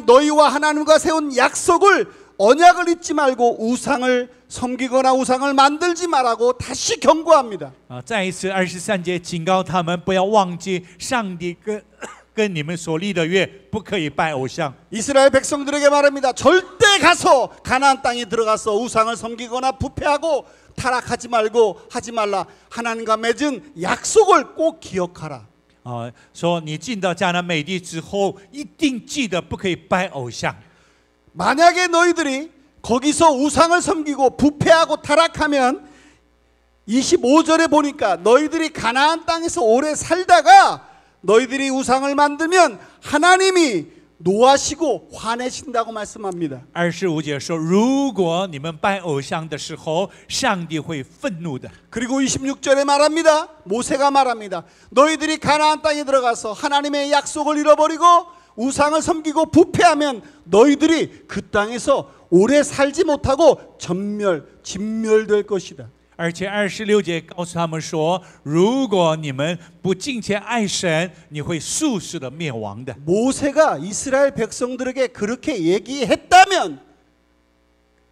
너희와 하나님과 세운 약속을 언약을 잊지 말고 우상을 섬기거나 우상을 만들지 말라고 다시 경고합니다. 再一次23节警告他们不要忘记上帝跟你们所立的约，不可以拜偶像。 이스라엘 백성들에게 말합니다. 절대 가서 가나안 땅에 들어가서 우상을 섬기거나 부패하고 타락하지 말고 하지 말라. 하나님과 맺은 약속을 꼭 기억하라. 说你进到迦南美地之后，一定记得不可以拜偶像。 만약에 너희들이 거기서 우상을 섬기고 부패하고 타락하면 25절에 보니까 너희들이 가나안 땅에서 오래 살다가 너희들이 우상을 만들면 하나님이 노하시고 화내신다고 말씀합니다. 25节说，如果你们拜偶像的时候，上帝会愤怒的。 그리고 26절에 말합니다. 모세가 말합니다. 너희들이 가나안 땅에 들어가서 하나님의 약속을 잃어버리고 우상을 섬기고 부패하면 너희들이 그 땅에서 오래 살지 못하고 진멸될 것이다. 而且26节告诉他们说，如果你们不敬虔爱神，你会速速的灭亡的。 모세가 이스라엘 백성들에게 그렇게 얘기했다면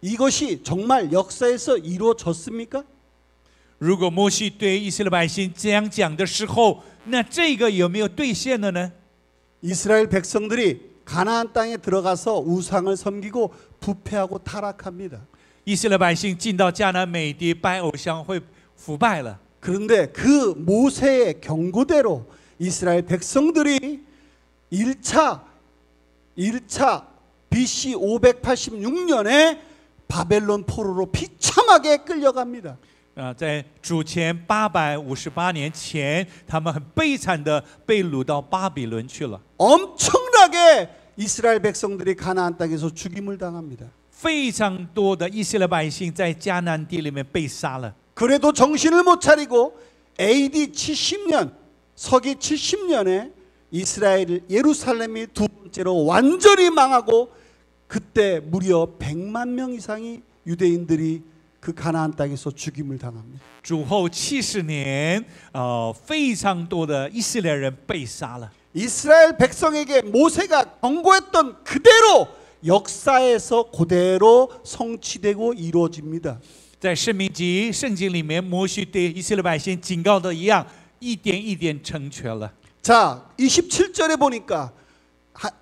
이것이 정말 역사에서 이루어졌습니까? 如果摩西对以色列百姓这样讲的时候，那这个有没有兑现了呢？ 이스라엘 백성들이 가나안 땅에 들어가서 우상을 섬기고 부패하고 타락합니다. 以色列百姓进到迦南美地拜偶像会腐败了。 그런데 그 모세의 경고대로 이스라엘 백성들이 1차 BC 586년에 바벨론 포로로 비참하게 끌려갑니다. 在主前858年前，他们很悲惨的被掳到巴比伦去了。 엄청나게 이스라엘 백성들이 가나안 땅에서 죽임을 당합니다. 非常多的以色列百姓在迦南地里面被杀了。 그래도 정신을 못 차리고 AD 70년 서기 70년에 이스라엘 예루살렘이 두 번째로 완전히 망하고 그때 무려 100만 명 이상이 유대인들이 그 가나안 땅에서 죽임을 당합니다. 主后70年，非常多的以色列人被杀了。 이스라엘 백성에게 모세가 경고했던 그대로 역사에서 그대로 성취되고 이루어집니다. 在申命记圣经里面，摩西对以色列百姓警告的一样，一点一点成全了。 자, 27절에 보니까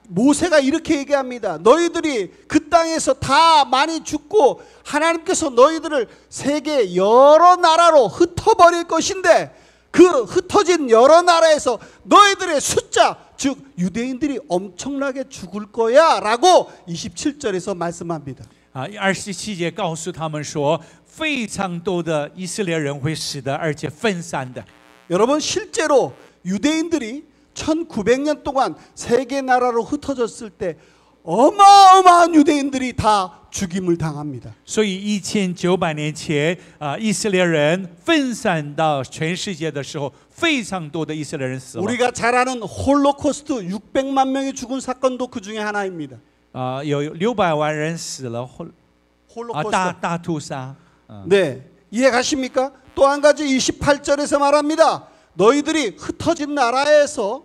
모세가 이렇게 얘기합니다. 너희들이 그 땅에서 다 많이 죽고 하나님께서 너희들을 세계 여러 나라로 흩어버릴 것인데 그 흩어진 여러 나라에서 너희들의 숫자 즉 유대인들이 엄청나게 죽을 거야 라고 27절에서 말씀합니다. 27节告诉他们说，非常多的以色列人会死的，而且分散的。 여러분 실제로 유대인들이 1900년 동안 세계 나라로 흩어졌을 때 어마어마한 유대인들이 다 죽임을 당합니다. 所以1900年前，以色列人分散到全世界的时候，非常多的以色列人死了。 우리가 잘 아는 홀로코스트 600만 명이 죽은 사건도 그 중에 하나입니다. 有600万人死了， 홀로코스트. 大屠杀。 네, 이해 가십니까? 또 한 가지 28절에서 말합니다. 너희들이 흩어진 나라에서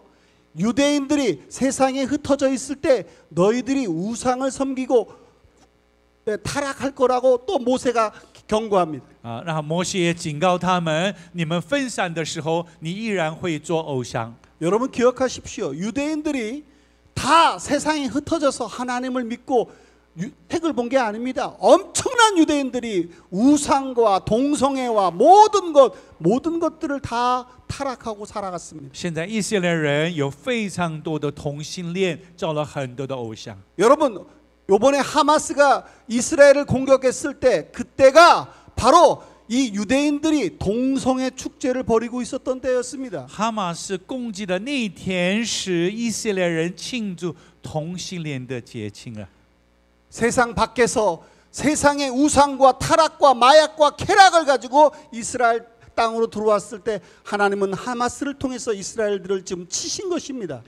유대인들이 세상에 흩어져 있을 때 너희들이 우상을 섬기고 타락할 거라고 또 모세가 경고합니다. 然后摩西也警告他们，你们分散的时候，你依然会做偶像。 여러분 기억하십시오. 유대인들이 다 세상에 흩어져서 하나님을 믿고 택을 본 게 아닙니다. 엄청난 유대인들이 우상과 동성애와 모든 것들을 다 타락하고 살아갔습니다. 现在以色列人有非常多的同性恋，造了很多的偶像。 여러분 이번에 하마스가 이스라엘을 공격했을 때 그때가 바로 이 유대인들이 동성애 축제를 벌이고 있었던 때였습니다. 哈马斯攻击的那一天是以色列人庆祝同性恋的节庆啊！ 세상 밖에서 세상의 우상과 타락과 마약과 쾌락을 가지고 이스라엘 땅으로 들어왔을 때 하나님은 하마스를 통해서 이스라엘들을 지금 치신 것입니다.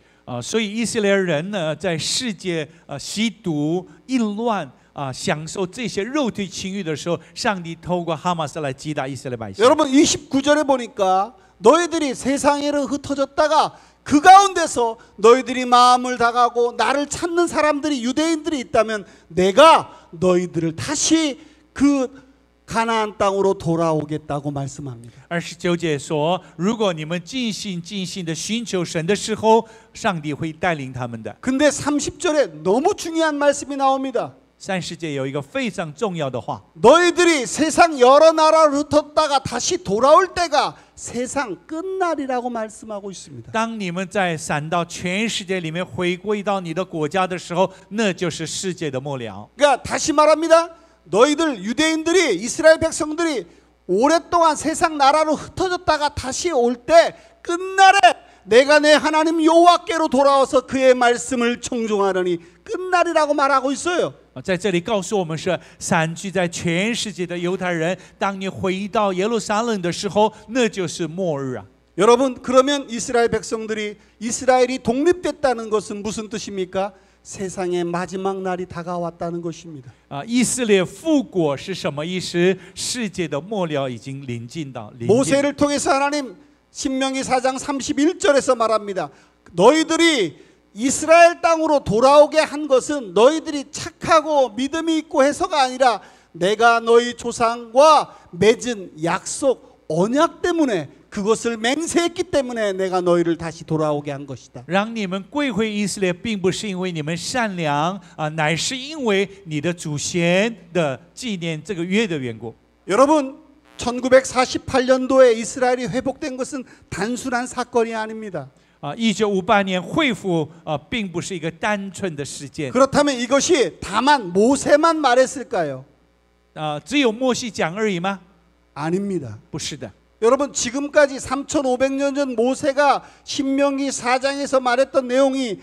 所以以色列人呢，在世界吸毒、淫乱享受这些肉体情欲的时候，上帝透过哈马斯来击打以色列百姓。 여러분 29절에 보니까 너희들이 세상에로 흩어졌다가 그 가운데서 너희들이 마음을 다가고 나를 찾는 사람들이 유대인들이 있다면 내가 너희들을 다시 그 가나안 땅으로 돌아오겠다고 말씀합니다. 29节说，如果你们尽心尽心的寻求神的时候，上帝会带领他们的。 근데 30절에 너무 중요한 말씀이 나옵니다. 30节有一个非常重要的话， 너희들이 세상 여러 나라로 흩었다가 다시 돌아올 때가 세상 끝날이라고 말씀하고 있습니다. 当你们在散到全世界里面回归到你的国家的时候，那就是世界的末了。 그러니까 다시 말합니다. 너희들 유대인들이 이스라엘 백성들이 오랫동안 세상 나라로 흩어졌다가 다시 올 때 끝날에 내가 내 하나님 여호와께로 돌아와서 그의 말씀을 청종하려니 끝날이라고 말하고 있어요. 在这里告诉我们是散居在全世界的犹太人，当你回到耶路撒冷的时候，那就是末日啊！ 여러분 그러면 이스라엘 백성들이 이스라엘이 독립됐다는 것은 무슨 뜻입니까? 세상의 마지막 날이 다가왔다는 것입니다. 以色列复国是什么意思？世界的末了已经临近到。 모세를 통해서 하나님 신명기 4장 31절에서 말합니다. 너희들이 이스라엘 땅으로 돌아오게 한 것은 너희들이 착하고 믿음이 있고 해서가 아니라 내가 너희 조상과 맺은 약속 언약 때문에 그것을 맹세했기 때문에 내가 너희를 다시 돌아오게 한 것이다. 让你们归回以色列，并不是因为你们善良乃是因为你的祖先的纪念这个约的缘故。 여러분 1948년도에 이스라엘이 회복된 것은 단순한 사건이 아닙니다. 1958年恢复并不是一个单纯的事件。 그렇다면 이것이 다만 모세만 말했을까요? 只有摩西讲而已吗？ 아닙니다. 不是的。 여러분 지금까지 3500년 전 모세가 신명기 4장에서 말했던 내용이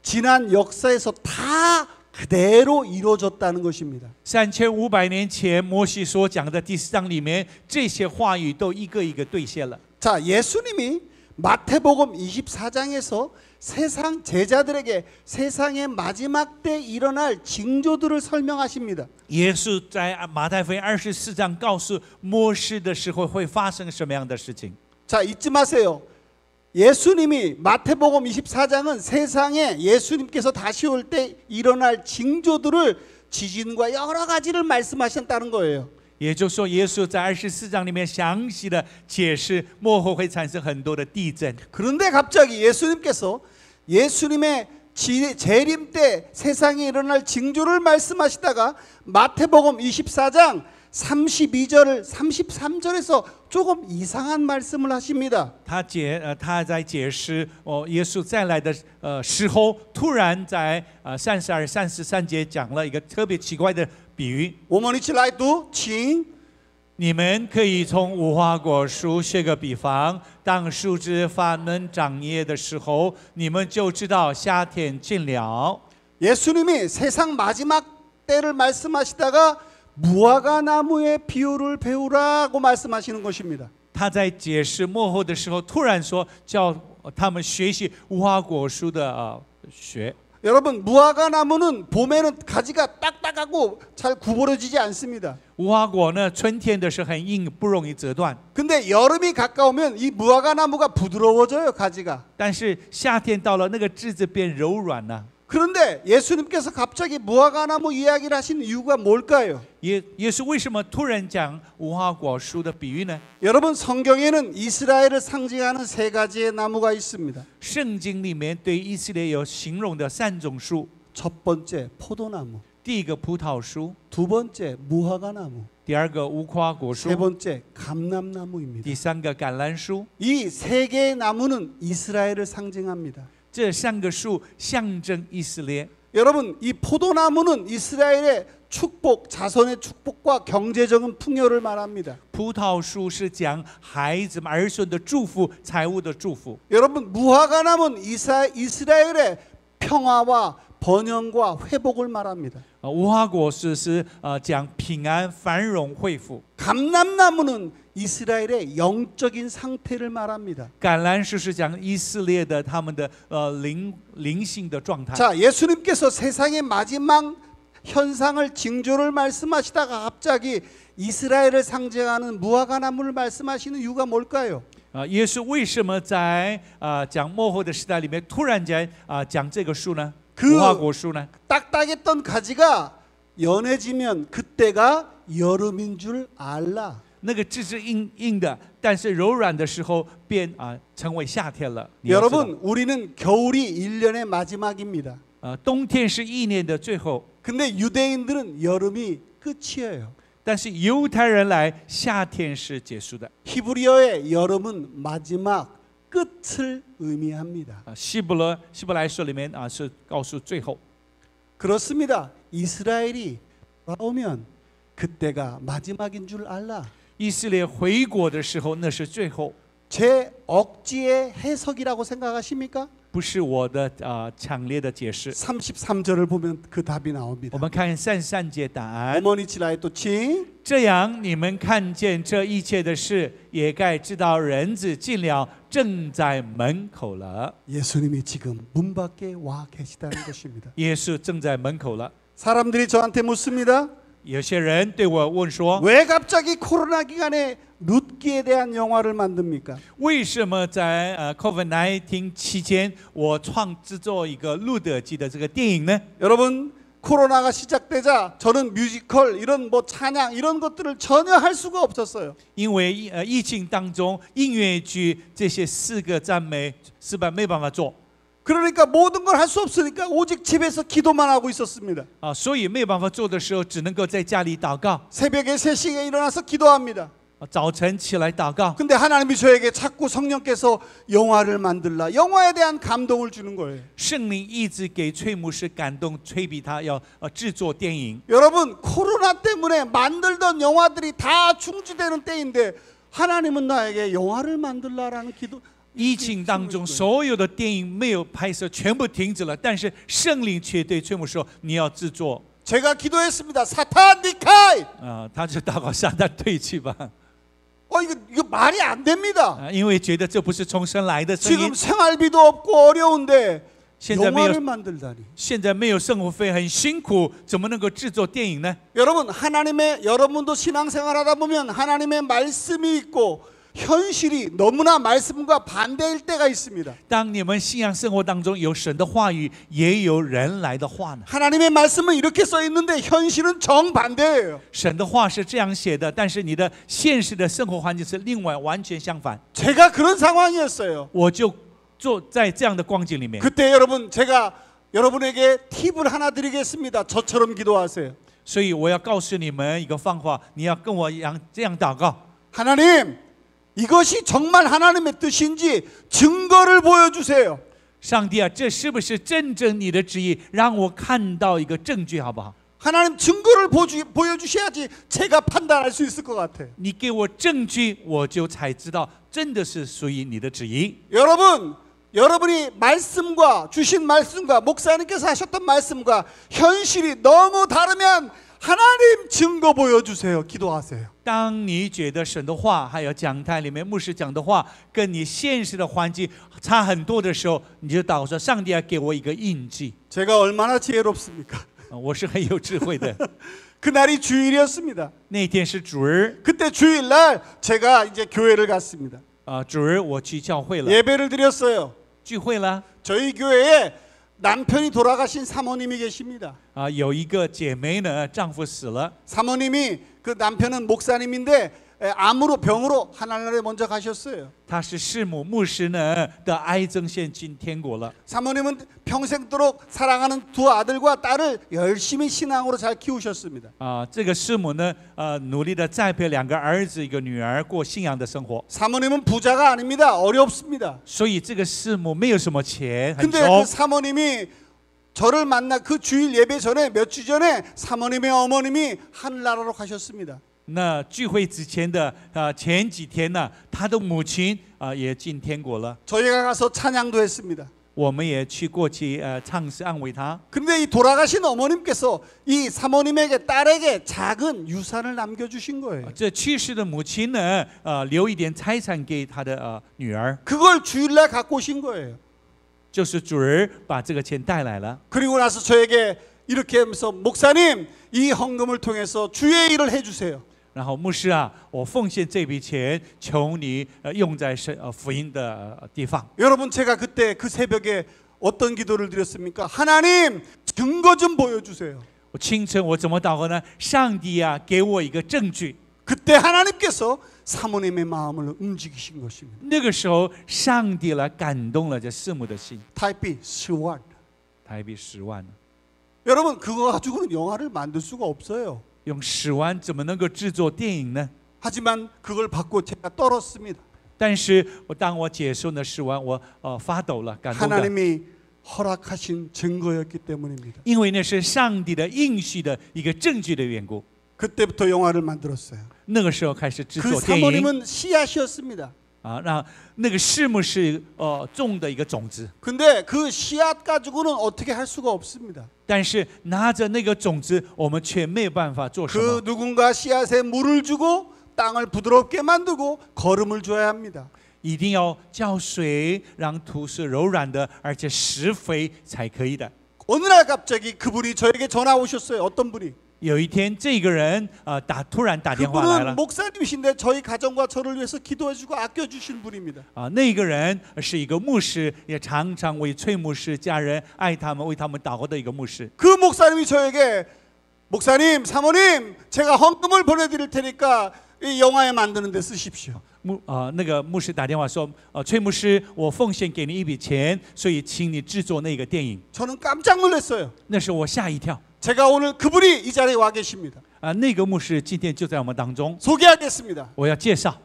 지난 역사에서 다 그대로 이루어졌다는 것입니다. 3500年前摩西所讲的第4章里面，这些话语都一个一个兑现了。 자, 예수님이 마태복음 24장에서 세상 제자들에게 세상의 마지막 때 일어날 징조들을 설명하십니다. 耶稣在马太福音24章告诉末世的时候会发生什么样的事情。 자, 잊지 마세요. 예수님이 마태복음 24장은 세상에 예수님께서 다시 올 때 일어날 징조들을 지진과 여러 가지를 말씀하셨다는 거예요. 也就是说，耶稣在24章里面详细的解释末后会产生很多的地震。 그런데 갑자기 예수님께서 예수님의 재림 때 세상에 일어날 징조를 말씀하시다가 마태복음 24장 32절 33절에서 조금 이상한 말씀을 하십니다. 他在解释耶稣再来的时候，突然在32、33节讲了一个特别奇怪的比喻。 오머니치 라이트 칭 你们可以从无花果树学个比方，当树枝发嫩长叶的时候，你们就知道夏天近了。 예수님이 세상 마지막 때를 말씀하시다가 무화과 나무의 비유를 배우라고 말씀하시는 것입니다. 他在解释末后的时候，突然说叫他们学习无花果树的学。 여러분 무화과 나무는 봄에는 가지가 딱딱하고 잘 구부러지지 않습니다. 无花果呢，春天的时候很硬，不容易折断。 근데 여름이 가까우면 이 무화과 나무가 부드러워져요, 가지가. 但是夏天到了，那个枝子变柔软了。 그런데 예수님께서 갑자기 무화과 나무 이야기를 하신 이유가 뭘까요? 耶稣为什么突然讲无花果树的比喻呢？ 여러분 성경에는 이스라엘을 상징하는 세 가지의 나무가 있습니다. 圣经里面对以色列有形容的3种树， 첫 번째 포도나무, 第一个葡萄树， 두 번째 무화과 나무, 第二个无花果树 세 ， 번째 감람나무입니다. 第三个橄榄树。 이 세 개의 나무는 이스라엘을 상징합니다. 这3个树象征以色列。 여러분 이 포도나무는 이스라엘의 축복, 자손의 축복과 경제적인 풍요를 말합니다. 葡萄树是讲孩子们儿孙的祝福、财务的祝福。 여러분 무화과 나무는 이스라엘의 평화와 번영과 회복을 말합니다. 无花果树是讲平安、繁荣、恢复。 감람나무는 이스라엘의 영적인 상태를 말합니다. 橄榄树是讲以色列的他们的灵性的状态。 자, 예수님께서 세상의 마지막 현상을 징조를 말씀하시다가 갑자기 이스라엘을 상징하는 무화과 나무를 말씀하시는 이유가 뭘까요? 耶稣为什么在讲末后的时代里面突然间讲这个树呢？无花果树呢？ 딱딱했던 가지가 연해지면 그때가 여름인 줄 알라. 那个枝枝硬硬的，但是柔软的时候变成为夏天了。你要知道 여러분, 우리는 겨울이 1년의 마지막입니다. 冬天是一年的最后， 근데 유대인들은 여름이 끝이에요. 但是犹太人来，夏天是结束的。 히브리어의 여름은 마지막, 끝을 의미합니다. 希伯来书里面是告诉最后。 그렇습니다. 이스라엘이 돌아오면 그때가 마지막인 줄 알라. 以色列回国的时候，那是最后， 제 억지의 해석이라고 생각하십니까? 不是我的强烈的解释。 33절을 보면 그 답이 我 나옵니다. 们看33节答案。 어머니 치라의 또칭 这样，你们看见这一切的事，也该知道人子进了，正在门口了。 예수님이 지금 문 밖에 와 계시다는 것입니다. 耶稣正在门口了。 사람들이 저한테 묻습니다. 有些人对我问说， 왜 갑자기 코로나 기간에 룻기에 대한 영화를 만듭니까? 为什么在COVID-19 期间，我制作一个《路德记》的这个电影呢？ 여러분, 코로나가 시작되자 저는 뮤지컬 이런 뭐 찬양 이런 것들을 전혀 할 수가 없었어요. 因为疫情当中，音乐剧这些4个赞美诗班没办法做 그러니까 모든 걸 할 수 없으니까 오직 집에서 기도만 하고 있었습니다. 所以没有办法做的时候，只能够在家里祷告。 새벽에 3시에 일어나서 기도합니다. 早晨起来祷告， 근데 하나님이 저에게 자꾸 성령께서 영화를 만들라, 영화에 대한 감동을 주는 거예요. 圣灵一直给崔牧师感动，催逼他要制作电影。 여러분, 코로나 때문에 만들던 영화들이 다 중지되는 때인데 하나님은 나에게 영화를 만들라라는 기도. 疫情当中，所有的电影没有拍摄，全部停止了。但是圣灵却对崔牧师说：“你要制作。 제가 기도했습니다. 사탄 니카이. 他就祷告撒旦退去吧。 이거 말이 안 됩니다. 因为觉得这不是从神来的声音 지금 。 생활비도 없고 어려운데 现在没有 영화를 만들다니. 现在没有生活费，很辛苦，怎么能够制作电影呢？ 여러분, 여러분도 신앙생활하다 보면 하나님의 말씀이 있고 현실이 너무나 말씀과 반대일 때가 있습니다. 当你们信仰生活当中有神的话语，也有人来的话呢？ 하나님의 말씀은 이렇게 써 있는데 현실은 정반대예요. 神的话是这样写的，但是你的现实的生活环境是另外完全相反。 제가 그런 상황이었어요. 我就坐在这样的光景里面， 그때 여러분, 제가 여러분에게 팁을 하나 드리겠습니다. 저처럼 기도하세요. 所以我要告诉你们一个方法，你要跟我一样这样祷告。 하나님, 이것이 정말 하나님의 뜻인지 증거를 보여주세요. 上帝啊，这是不是真正你的旨意？让我看到一个证据，好不好？ 하나님 증거를 보여주셔야지 제가 판단할 수 있을 것 같아요. 你给我证据，我就才知道真的是属于你的旨意。 여러분이 말씀과 주신 말씀과 목사님께서 하셨던 말씀과 현실이 너무 다르면 하나님 증거 보여주세요. 기도하세요. 当你觉得神的话，还有讲台里面牧师讲的话，跟你现实的环境差很多的时候，你就祷告说：“上帝啊，给我一个印记。 제가 얼마나 지혜롭습니까? 我是很有智慧的。 그날이 주일이었습니다. 那天是主日， 그때 주일날 제가 이제 교회를 갔습니다. 主日我去教会了， 예배를 드렸어요. 聚会了。 저희 교회에 남편이 돌아가신 사모님이 계십니다. 有一个姐妹呢，丈夫死了， 사모님이 그 남편은 목사님인데 암으로 병으로 하늘나라에 먼저 가셨어요. 她是师母，牧师呢得癌症先进天国了。 사모님은 평생도록 사랑하는 두 아들과 딸을 열심히 신앙으로 잘 키우셨습니다. 这个师母呢，努力的栽培2个儿子，一个女儿，过信仰的生活。 사모님은 부자가 아닙니다. 어렵습니다. 所以这个师母没有什么钱，很 근데 穷 그 。 사모님이 저를 만나 그 주일 예배 전에 몇 주 전에 사모님의 어머님이 하늘나라로 가셨습니다. 那聚会之前的前几天呢，他的母亲也进天国了。 저희가 가서 찬양도 했습니다. 我们也去过去唱诗安慰他。 근데 이 돌아가신 어머님께서 이 사모님에게 딸에게 작은 유산을 남겨주신 거예요. 这去世的母亲呢，留一点财产给他的女儿， 그걸 주일날 갖고 오신 거예요. 就是主儿把这个钱带来了。 그리고 나서 저에게 이렇게 하면서 목사님, 이 헌금을 통해서 주의 일을 해주세요. 然后牧师啊，我奉献这笔钱，求你用在福音的地方。 여러분, 제가 그때 그 새벽에 어떤 기도를 드렸습니까? 하나님, 증거 좀 보여주세요. 我清晨我怎么祷告呢？上帝啊，给我一个证据。 그때 하나님께서 사모님의 마음을 움직이신 것입니다. 那个时候，上帝来感动了这师母的心， 타이피 10원. 台币10万呢， 여러분 그거 가지고는 영화를 만들 수가 없어요. 用10万怎么能够制作电影呢？ 하지만 그걸 받고 제가 떨었습니다. 但是当我接受那10万，我发抖了，感动的， 하나님이 허락하신 증거였기 때문입니다. 因为那是上帝的应许的一个证据的缘故。 그때부터 영화를 만들었어요. 那个时候开始制 그 作电影 사모님은 씨앗이었습니다. 啊，那个师母是种的一个种子， 근데 그 씨앗 가지고는 어떻게 할 수가 없습니다. 但是拿着那个种子，我们却没有办法做什 그 么。 누군가 씨앗에 물을 주고 땅을 부드럽게 만들고 거름을 줘야 합니다. 一定要浇水，让土是柔软的，而且施肥才可以的。 어느 날 갑자기 그분이 저에게 전화 오셨어요. 어떤 분이? 有一天，这个人突然打电话来 그분은 了 목사님이신데 저희 가정과 저를 위해서 기도해주고 아껴주신 분입니다. 啊，那个人是一个牧师，也常常为崔牧师家人爱他们，为他们祷告的一个牧师。 그 목사님이 저에게 목사님, 사모님, 제가 헌금을 보내드릴 테니까 이 영화에 만드는 데 쓰십시오. 那个牧师打电话说，崔牧师，我奉献给你一笔钱，所以请你制作那个电影。 저는 깜짝 놀랐어요. 那时我吓一跳 제가 오늘 그분이 이 자리에 와 계십니다. 啊，那个牧师今天就在我们当中， 소개하겠습니다. 我要介绍。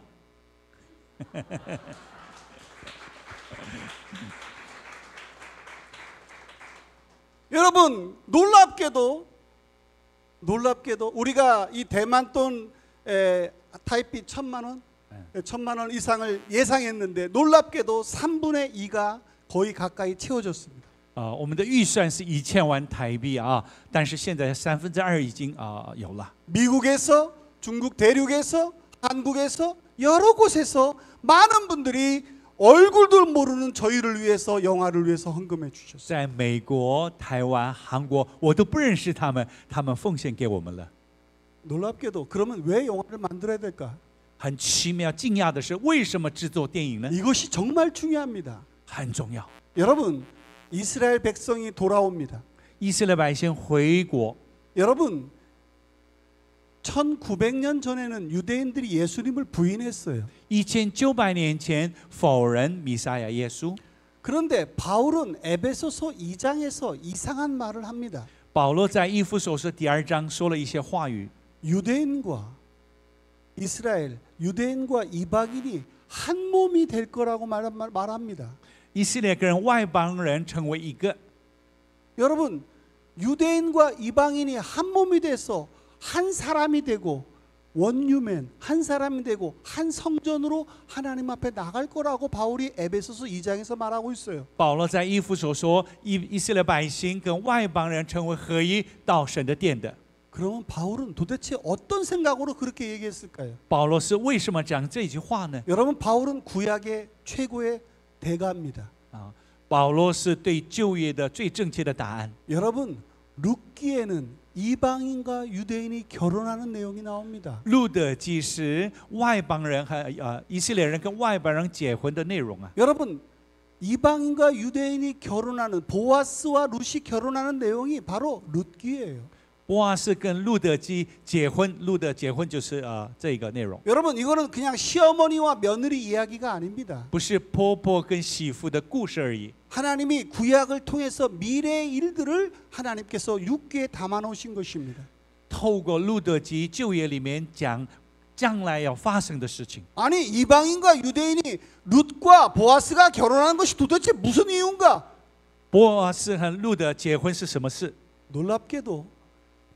여러분 놀랍게도 우리가 이 대만 돈 타이피 1,000만 원, 1,000만 원 이상을 예상했는데 놀랍게도 3분의 2가 거의 가까이 채워졌습니다. 我们的预算是1000万台币啊，但是现在2/3已经有了。 미국에서, 중국 대륙에서, 한국에서 여러 곳에서 많은 분들이 얼굴도 모르는 저희를 위해서 영화를 위해서 헌금해 주셨어요. 在美国、台湾、韩国，我都不认识他们，他们奉献给我们了。 놀랍게도 그러면 왜 영화를 만들어야 될까? 很奇妙、惊讶的是，为什么制作电影呢？ 이것이 정말 중요합니다. 很重要。 여러분 이스라엘 백성이 돌아옵니다. 以色列百姓回国， 여러분 1900년 전에는 유대인들이 예수님을 부인했어요. 1900年前否认弥赛亚耶稣。 그런데 바울은 에베소서 2장에서 이상한 말을 합니다. 保罗在以弗所书第2章说了一些话语， 유대인과 이스라엘, 유대인과 이방인이 한 몸이 될 거라고 말합니다. 以色列跟外邦人成为一个。 여러분 유대인과 이방인이 한 몸이 돼서 한 사람이 되고 원유맨 한 사람이 되고 한 성전으로 하나님 앞에 나갈 거라고 바울이 에베소서 2장에서 말하고 있어요. 保罗在以弗所说，以色列百姓跟外邦人成为合一，到神的殿的。 그러면 바울은 도대체 어떤 생각으로 그렇게 얘기했을까요? 保罗是为什么讲这句话呢？ 여러분 바울은 구약의 최고의 대가입니다. 保罗是对旧约的最正确的答案。 여러분 룻기에는 이방인과 유대인이 결혼하는 내용이 나옵니다. 路德记是外邦人和以色列人跟外邦人结婚的内容啊。 여러분 이방인과 유대인이 결혼하는 보아스와 룻이 결혼하는 내용이 바로 룻기예요. 波阿斯跟路德基结婚，路德结婚就是这个内容， 여러분 이거는 그냥 시어머니와 며느리 이야기가 아닙니다. 不是婆婆跟媳妇的故事而已。 하나님이 구약을 통해서 미래의 일들을 하나님께서 육기에 담아 놓으신 것입니다. 透过路德基旧约里面讲将来要发生的事情。 아니 이방인과 유대인이 룻과 보아스가 결혼하는 것이 도대체 무슨 이유인가? 波阿斯和路德结婚是什么事？ 놀랍게도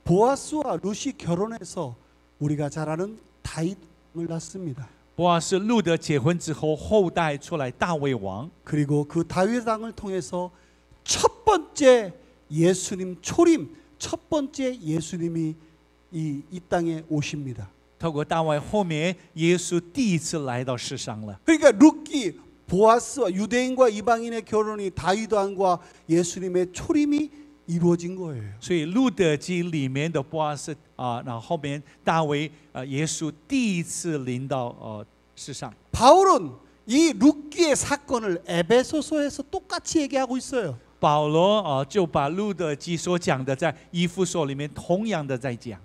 보아스와 룻이 결혼해서 우리가 잘 아는 다윗을 낳습니다. 波阿斯路德结婚之后，后代出来大卫王， 그리고 그 다윗 왕을 통해서 첫 번째 예수님 초림, 첫 번째 예수님이 이 땅에 오십니다. 透过大卫后面，耶稣第一次来到世上了。 그러니까 룻기 보아스와 유대인과 이방인의 결혼이 다윗 왕과 예수님의 초림이 이루어진 거예요. 所以路德记里面的波阿斯然后后面大卫耶稣第一次临到世上。 바울은 이 룻기의 사건을 에베소서에서 똑같이 얘기하고 있어요. 保罗就把路德记所讲的在以弗所里面同样的在讲。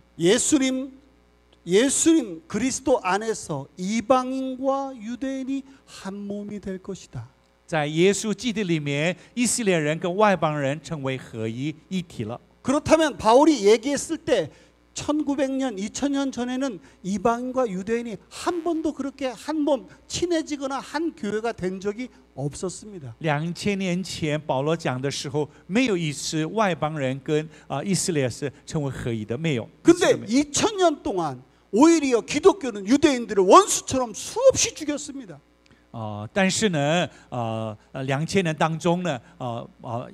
예수님 그리스도 안에서 이방인과 유대인이 한 몸이 될 것이다. 在耶稣基督里面，以色列人跟外邦人成为合一一体了。 그렇다면 바울이 얘기했을 때 1900년, 2000년 전에는 이방인과 유대인이 한 번도 그렇게 한 몸 친해지거나 한 교회가 된 적이 없었습니다. 2000年前保罗讲的时候，没有一次外邦人跟以色列是成为合一的，没有。 근데 2000년 동안 오히려 기독교는 유대인들을 원수처럼 수없이 죽였습니다. 但是呢，2000年当中呢，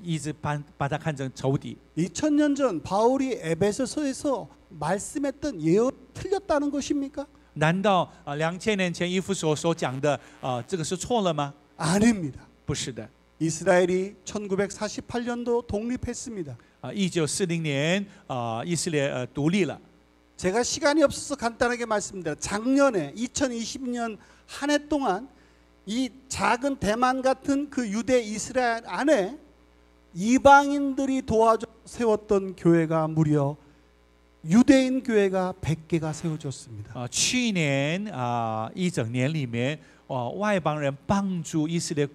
一直把他看成仇敌。 2000년 전 바울이 에베소서에서 말씀했던 예언 틀렸다는 것입니까? 难道2000年前以弗所所讲的这个是错了吗？ 아닙니다. 不是的。 이스라엘이 1948년도 독립했습니다. 1940年以色列独立了。 제가 시간이 없어서 간단하게 말씀드려. 작년에 2020년 한 해 동안 이 작은 대만 같은 그 유대 이스라엘 안에 이방인들이 도와줘 세웠던 교회가 무려 유대인 교회가 100개가 세워졌습니다. 去年一整年里面，外邦人帮助以色列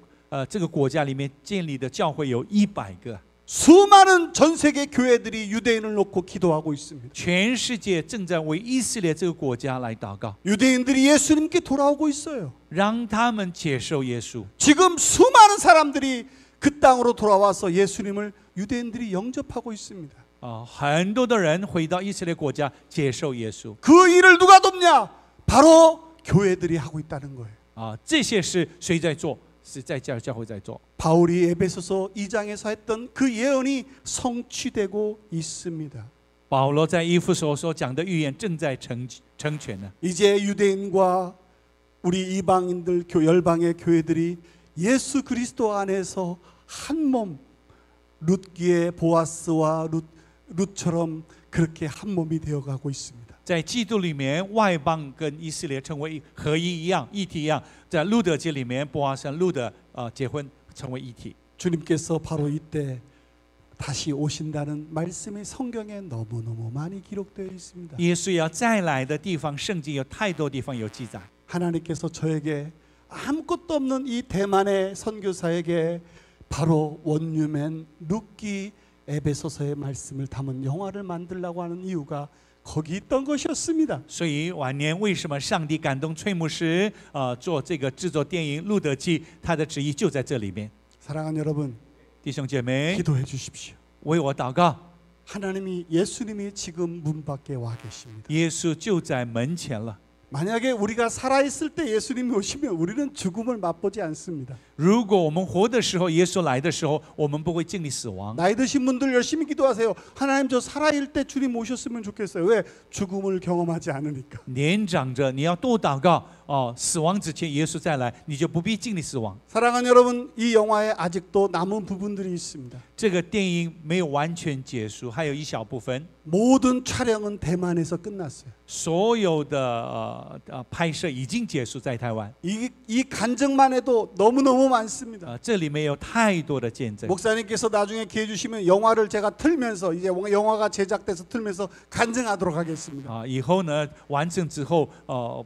这个国家里面建立的教会有100个。 수많은 전 세계 교회들이 유대인을 놓고 기도하고 있습니다. 全世界正在为以色列这个国家来祷告， 유대인들이 예수님께 돌아오고 있어요. 让他们接受耶稣。 지금 수많은 사람들이 그 땅으로 돌아와서 예수님을 유대인들이 영접하고 있습니다. 很多的人回到以色列国家接受耶稣。 그 일을 누가 돕냐? 바로 교회들이 하고 있다는 거예요. 这些事谁在做？是在教会在做。 바울이 에베소서 2장에서 했던 그 예언이 성취되고 있습니다. 保罗在以弗所所讲的预言正在成全呢。 이제 유대인과 우리 이방인들 열방의 교회들이 예수 그리스도 안에서 한 몸, 룻기의 보아스와 룻처럼 그렇게 한 몸이 되어가고 있습니다. 在基督里面，外邦跟以色列成为合一一样、一体一样。在路德记里面，波阿跟路德结婚成为一体。 주님께서 바로 이때 다시 오신다는 말씀이 성경에 너무너무 많이 기록되어 있습니다. 耶稣要再来的地方，圣经有太多地方有记载。 하나님께서 저에게 아무것도 없는 이 대만의 선교사에게 바로 원유맨 룻기 에베소서의 말씀을 담은 영화를 만들려고 하는 이유가 거기 있던 것이었습니다. 所以晚年为什么上帝感动崔牧师做这个制作电影《路德记》，他的旨意就在这里面。 사랑하는 여러분, 弟兄姐妹， 기도해 주십시오. 为我祷告， 하나님이 예수님이 지금 문 밖에 와 계십니다. 耶稣就在门前了。 만약에 우리가 살아 있을 때 예수님이 오시면 우리는 죽음을 맛보지 않습니다. 如果我们活的时候，耶稣来的时候，我们不会经历死亡。 나이 드신 분들 열심히 기도하세요. 하나님 저 살아있을 때 주님 오셨으면 좋겠어요. 왜? 죽음을 경험하지 않으니까. 年长者，你要多祷告死亡之前耶稣再来，你就不必经历死亡。 사랑하는 여러분, 이 영화에 아직도 남은 부분들이 있습니다. 这个电影没有完全结束，还有一小部分。 모든 촬영은 대만에서 끝났어요. 所有的拍摄已经结束在台湾。 이 간증만 해도 너무너무 많습니다. 这里面有太多的见证。 목사님께서 나중에 기회 주시면 영화를 제가 틀면서 이제 영화가 제작돼서 틀면서 간증하도록 하겠습니다. 以后呢，完成之后，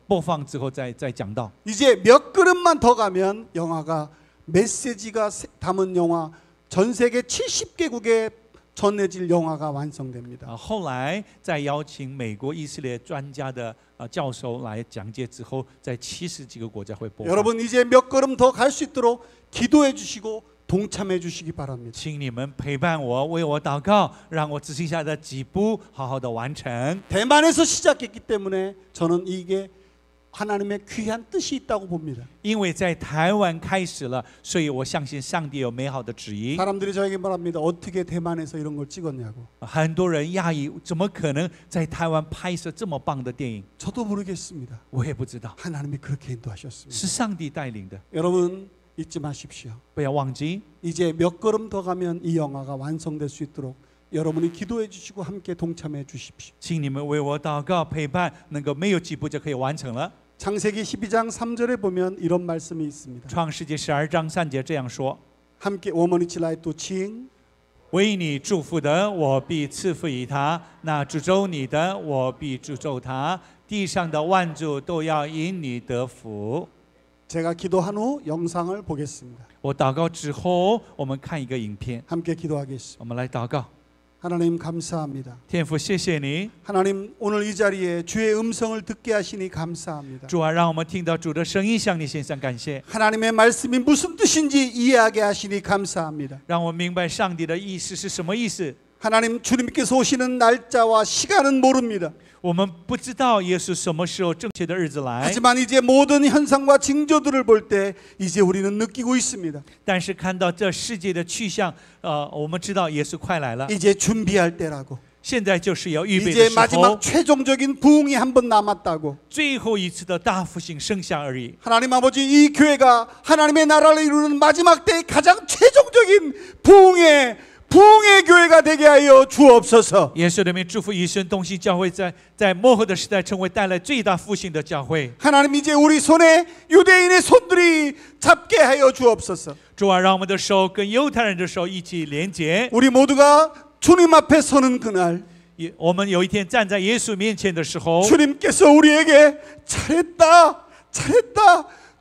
播放之后再讲到。 이제 몇 걸음만 더 가면 영화가 메시지가 담은 영화 전 세계 70개국에 전해질 영화가 완성됩니다. 后来再邀请美国、以色列专家的教授来讲解之后，在70几个国家会播放。 여러분 이제 몇 걸음 더 갈 수 있도록 기도해 주시고 동참해 주시기 바랍니다. 请你们陪伴我，为我祷告，让我只剩下的几步好好的完成。 대만에서 시작했기 때문에 저는 이게 하나님의 귀한 뜻이 있다고 봅니다. 因为在台湾开始了，所以我相信上帝有美好的旨意。 사람들이 저에게 말합니다. 어떻게 대만에서 이런 걸 찍었냐고. 很多人讶异，怎么可能在台湾拍摄这么棒的电影？ 저도 모르겠습니다. 我也不知道， 하나님이 그렇게 인도하셨습니다. 是上帝带领的。 여러분 잊지 마십시오. 不要忘记， 이제 몇 걸음 더 가면 이 영화가 완성될 수 있도록 여러분이 기도해 주시고 함께 동참해 주십시오. 请你们为我祷告陪伴，能够没有几步就可以完成了。 창세기 12장 3절에 보면 이런 말씀이 있습니다. 创世纪12章3节这样说： 함께 我们一起来读经为你祝福的，我必赐福于他；那诅咒你的，我必诅咒他。地上的万族都要因你得福。 제가 기도한 후 영상을 보겠습니다. 我祷告之后，我们看一个影片， 함께 기도하겠습니다. 我们来祷告。 하나님 감사합니다. 天父，谢谢你， 하나님 오늘 이 자리에 주의 음성을 듣게 하시니 감사합니다. 主啊，让我们听到主的声音，向你献上感谢， 하나님의 말씀이 무슨 뜻인지 이해하게 하시니 감사합니다. 让我明白上帝的意思是什么意思。 하나님 주님께서 오시는 날짜와 시간은 모릅니다. 我们不知道耶稣什么时候正确的日子来， 하지만 이제 모든 현상과 징조들을 볼 때 이제 우리는 느끼고 있습니다. 但是看到这世界的去向，我们知道耶稣快来了， 이제 준비할 때라고. 现在就是要预备的 이제 时候， 마지막 최종적인 부흥이 한 번 남았다고. 最后一次的大复兴剩下而已。 하나님 아버지 이 교회가 하나님의 나라를 이루는 마지막 때의 가장 최종적인 부흥의 교회가 되게 하여 주옵소서. 耶稣的名祝福以身东西教会在末后的时代成为带来最大复兴的教会。 하나님 이제 우리 손에 유대인의 손들이 잡게 하여 주옵소서. 主啊，让我们的手跟犹太人的手一起连结。 우리 모두가 주님 앞에 서는 그날 我们有一天站在耶稣面前的时候， 주님께서 우리에게 잘했다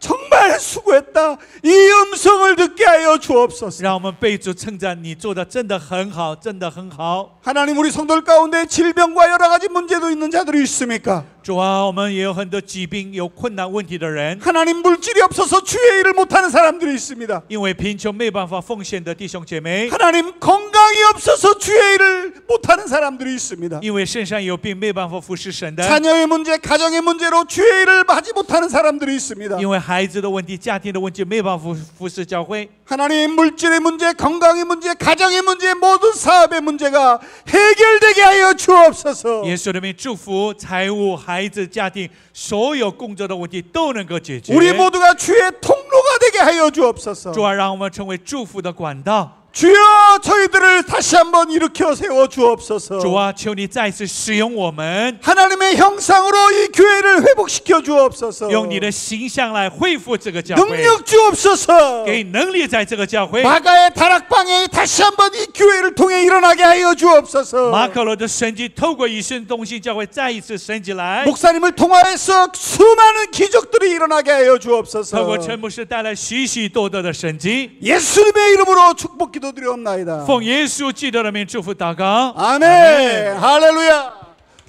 정말 수고했다 이 음성을 듣게 하여 주옵소서. 让我们被主称赞，你做的真的很好，真的很好。 하나님 우리 성도들 가운데 질병과 여러 가지 문제도 있는 자들이 있습니까? 主啊，我们也有很多疾病、有困难问题的人， 하나님 물질이 없어서 주의 일을 못하는 사람들이 있습니다. 因为贫穷没办法奉献的弟兄姐妹， 하나님 건강이 없어서 주의 일을 못하는 사람들이 있습니다. 因为身上有病没办法服侍神的， 자녀의 문제, 가정의 문제로 주의 일을 하지 못하는 사람들이 있습니다. 因为孩子的问题、家庭的问题没办法服侍教会。 하나님 물질의 문제, 건강의 문제, 가정의 문제, 모든 사업의 문제가 해결되게 하여 주옵소서. 耶稣的名祝福财务、孩子、家庭所有工作的问题都能够解决。 우리 모두가 주의 통로가 되게 하여 주옵소서. 主啊，让我们成为祝福的管道。 주여 저희들을 다시 한번 일으켜 세워 주옵소서. 主啊，求你再次使用我们， 하나님의 형상으로 이 교회를 회복시켜 주옵소서. 用你的形象来恢复这个教会， 능력 주옵소서. 给能力在这个教会。 마가의 다락방에 다시 한번 이 교회를 통해 일어나게 하여 주옵소서. 马可罗的神迹透过以身东西教会再一次升起来， 목사님을 통하여서 수많은 기적들이 일어나게 하여 주옵소서. 透过陈牧师带来许许多多的神迹。 예수님의 이름으로 축복 기도드리옵나이다. 奉耶稣基督的名祝福祷告。 아멘. 할렐루야.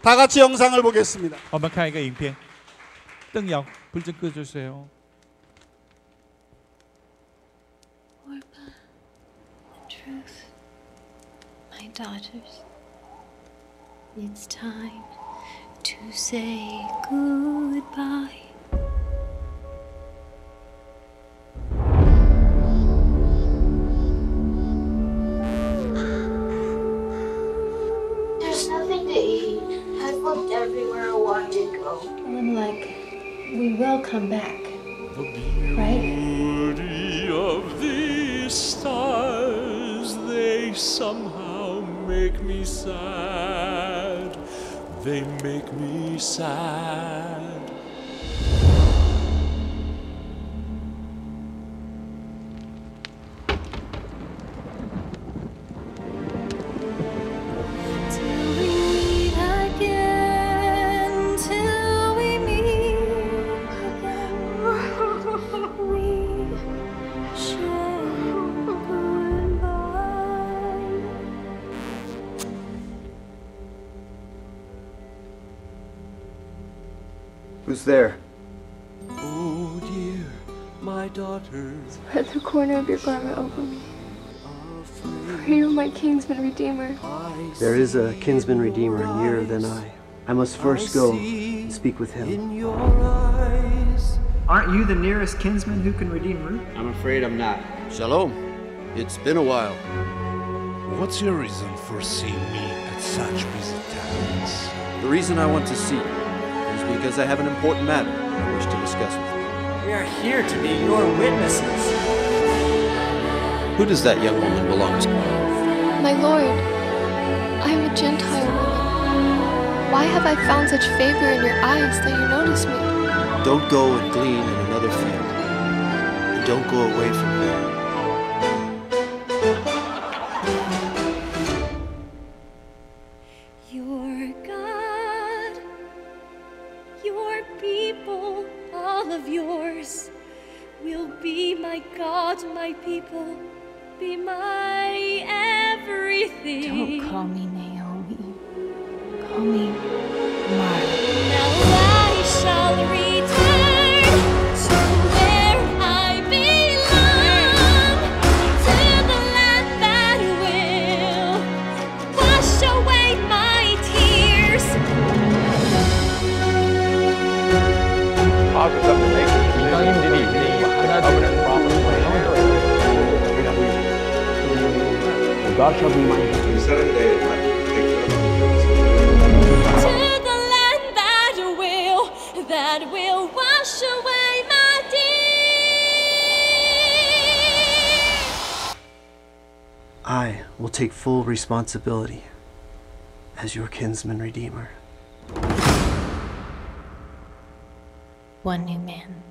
다 같이 영상을 보겠습니다. 我们看一个影片，灯要불좀 꺼주세요。 Truth, my daughters, it's time to say goodbye. There's nothing to eat. I've looked everywhere I want to go. And I'm like, we will come back, right? Beauty of these stars, they somehow make me sad. They make me sad. Till we meet again, till we meet again, we shall goodbye. Who's there? Oh dear, my daughters Spread the corner of your garment over me. For you are my kinsman redeemer. There is a kinsman redeemer nearer than I. I must first go and speak with him. in your eyes. Aren't you the nearest kinsman who can redeem Ruth? I'm afraid I'm not. Shalom. It's been a while. What's your reason for seeing me at such busy times? The reason I want to see you is because I have an important matter I wish to discuss with you. We are here to be your witnesses. Who does that young woman belong to? My lord, I am a Gentile woman. Why have I found such favor in your eyes that you notice me? Don't go and glean in another field. And don't go away from her. your people, all of yours, will be my God, my people, be my everything. Don't call me Naomi. Call me Mara. Now I shall return to where I belong, to the land that will wash away my tears. God shall be my To the land that will wash away my tears. I will take full responsibility as your kinsman redeemer. One new man.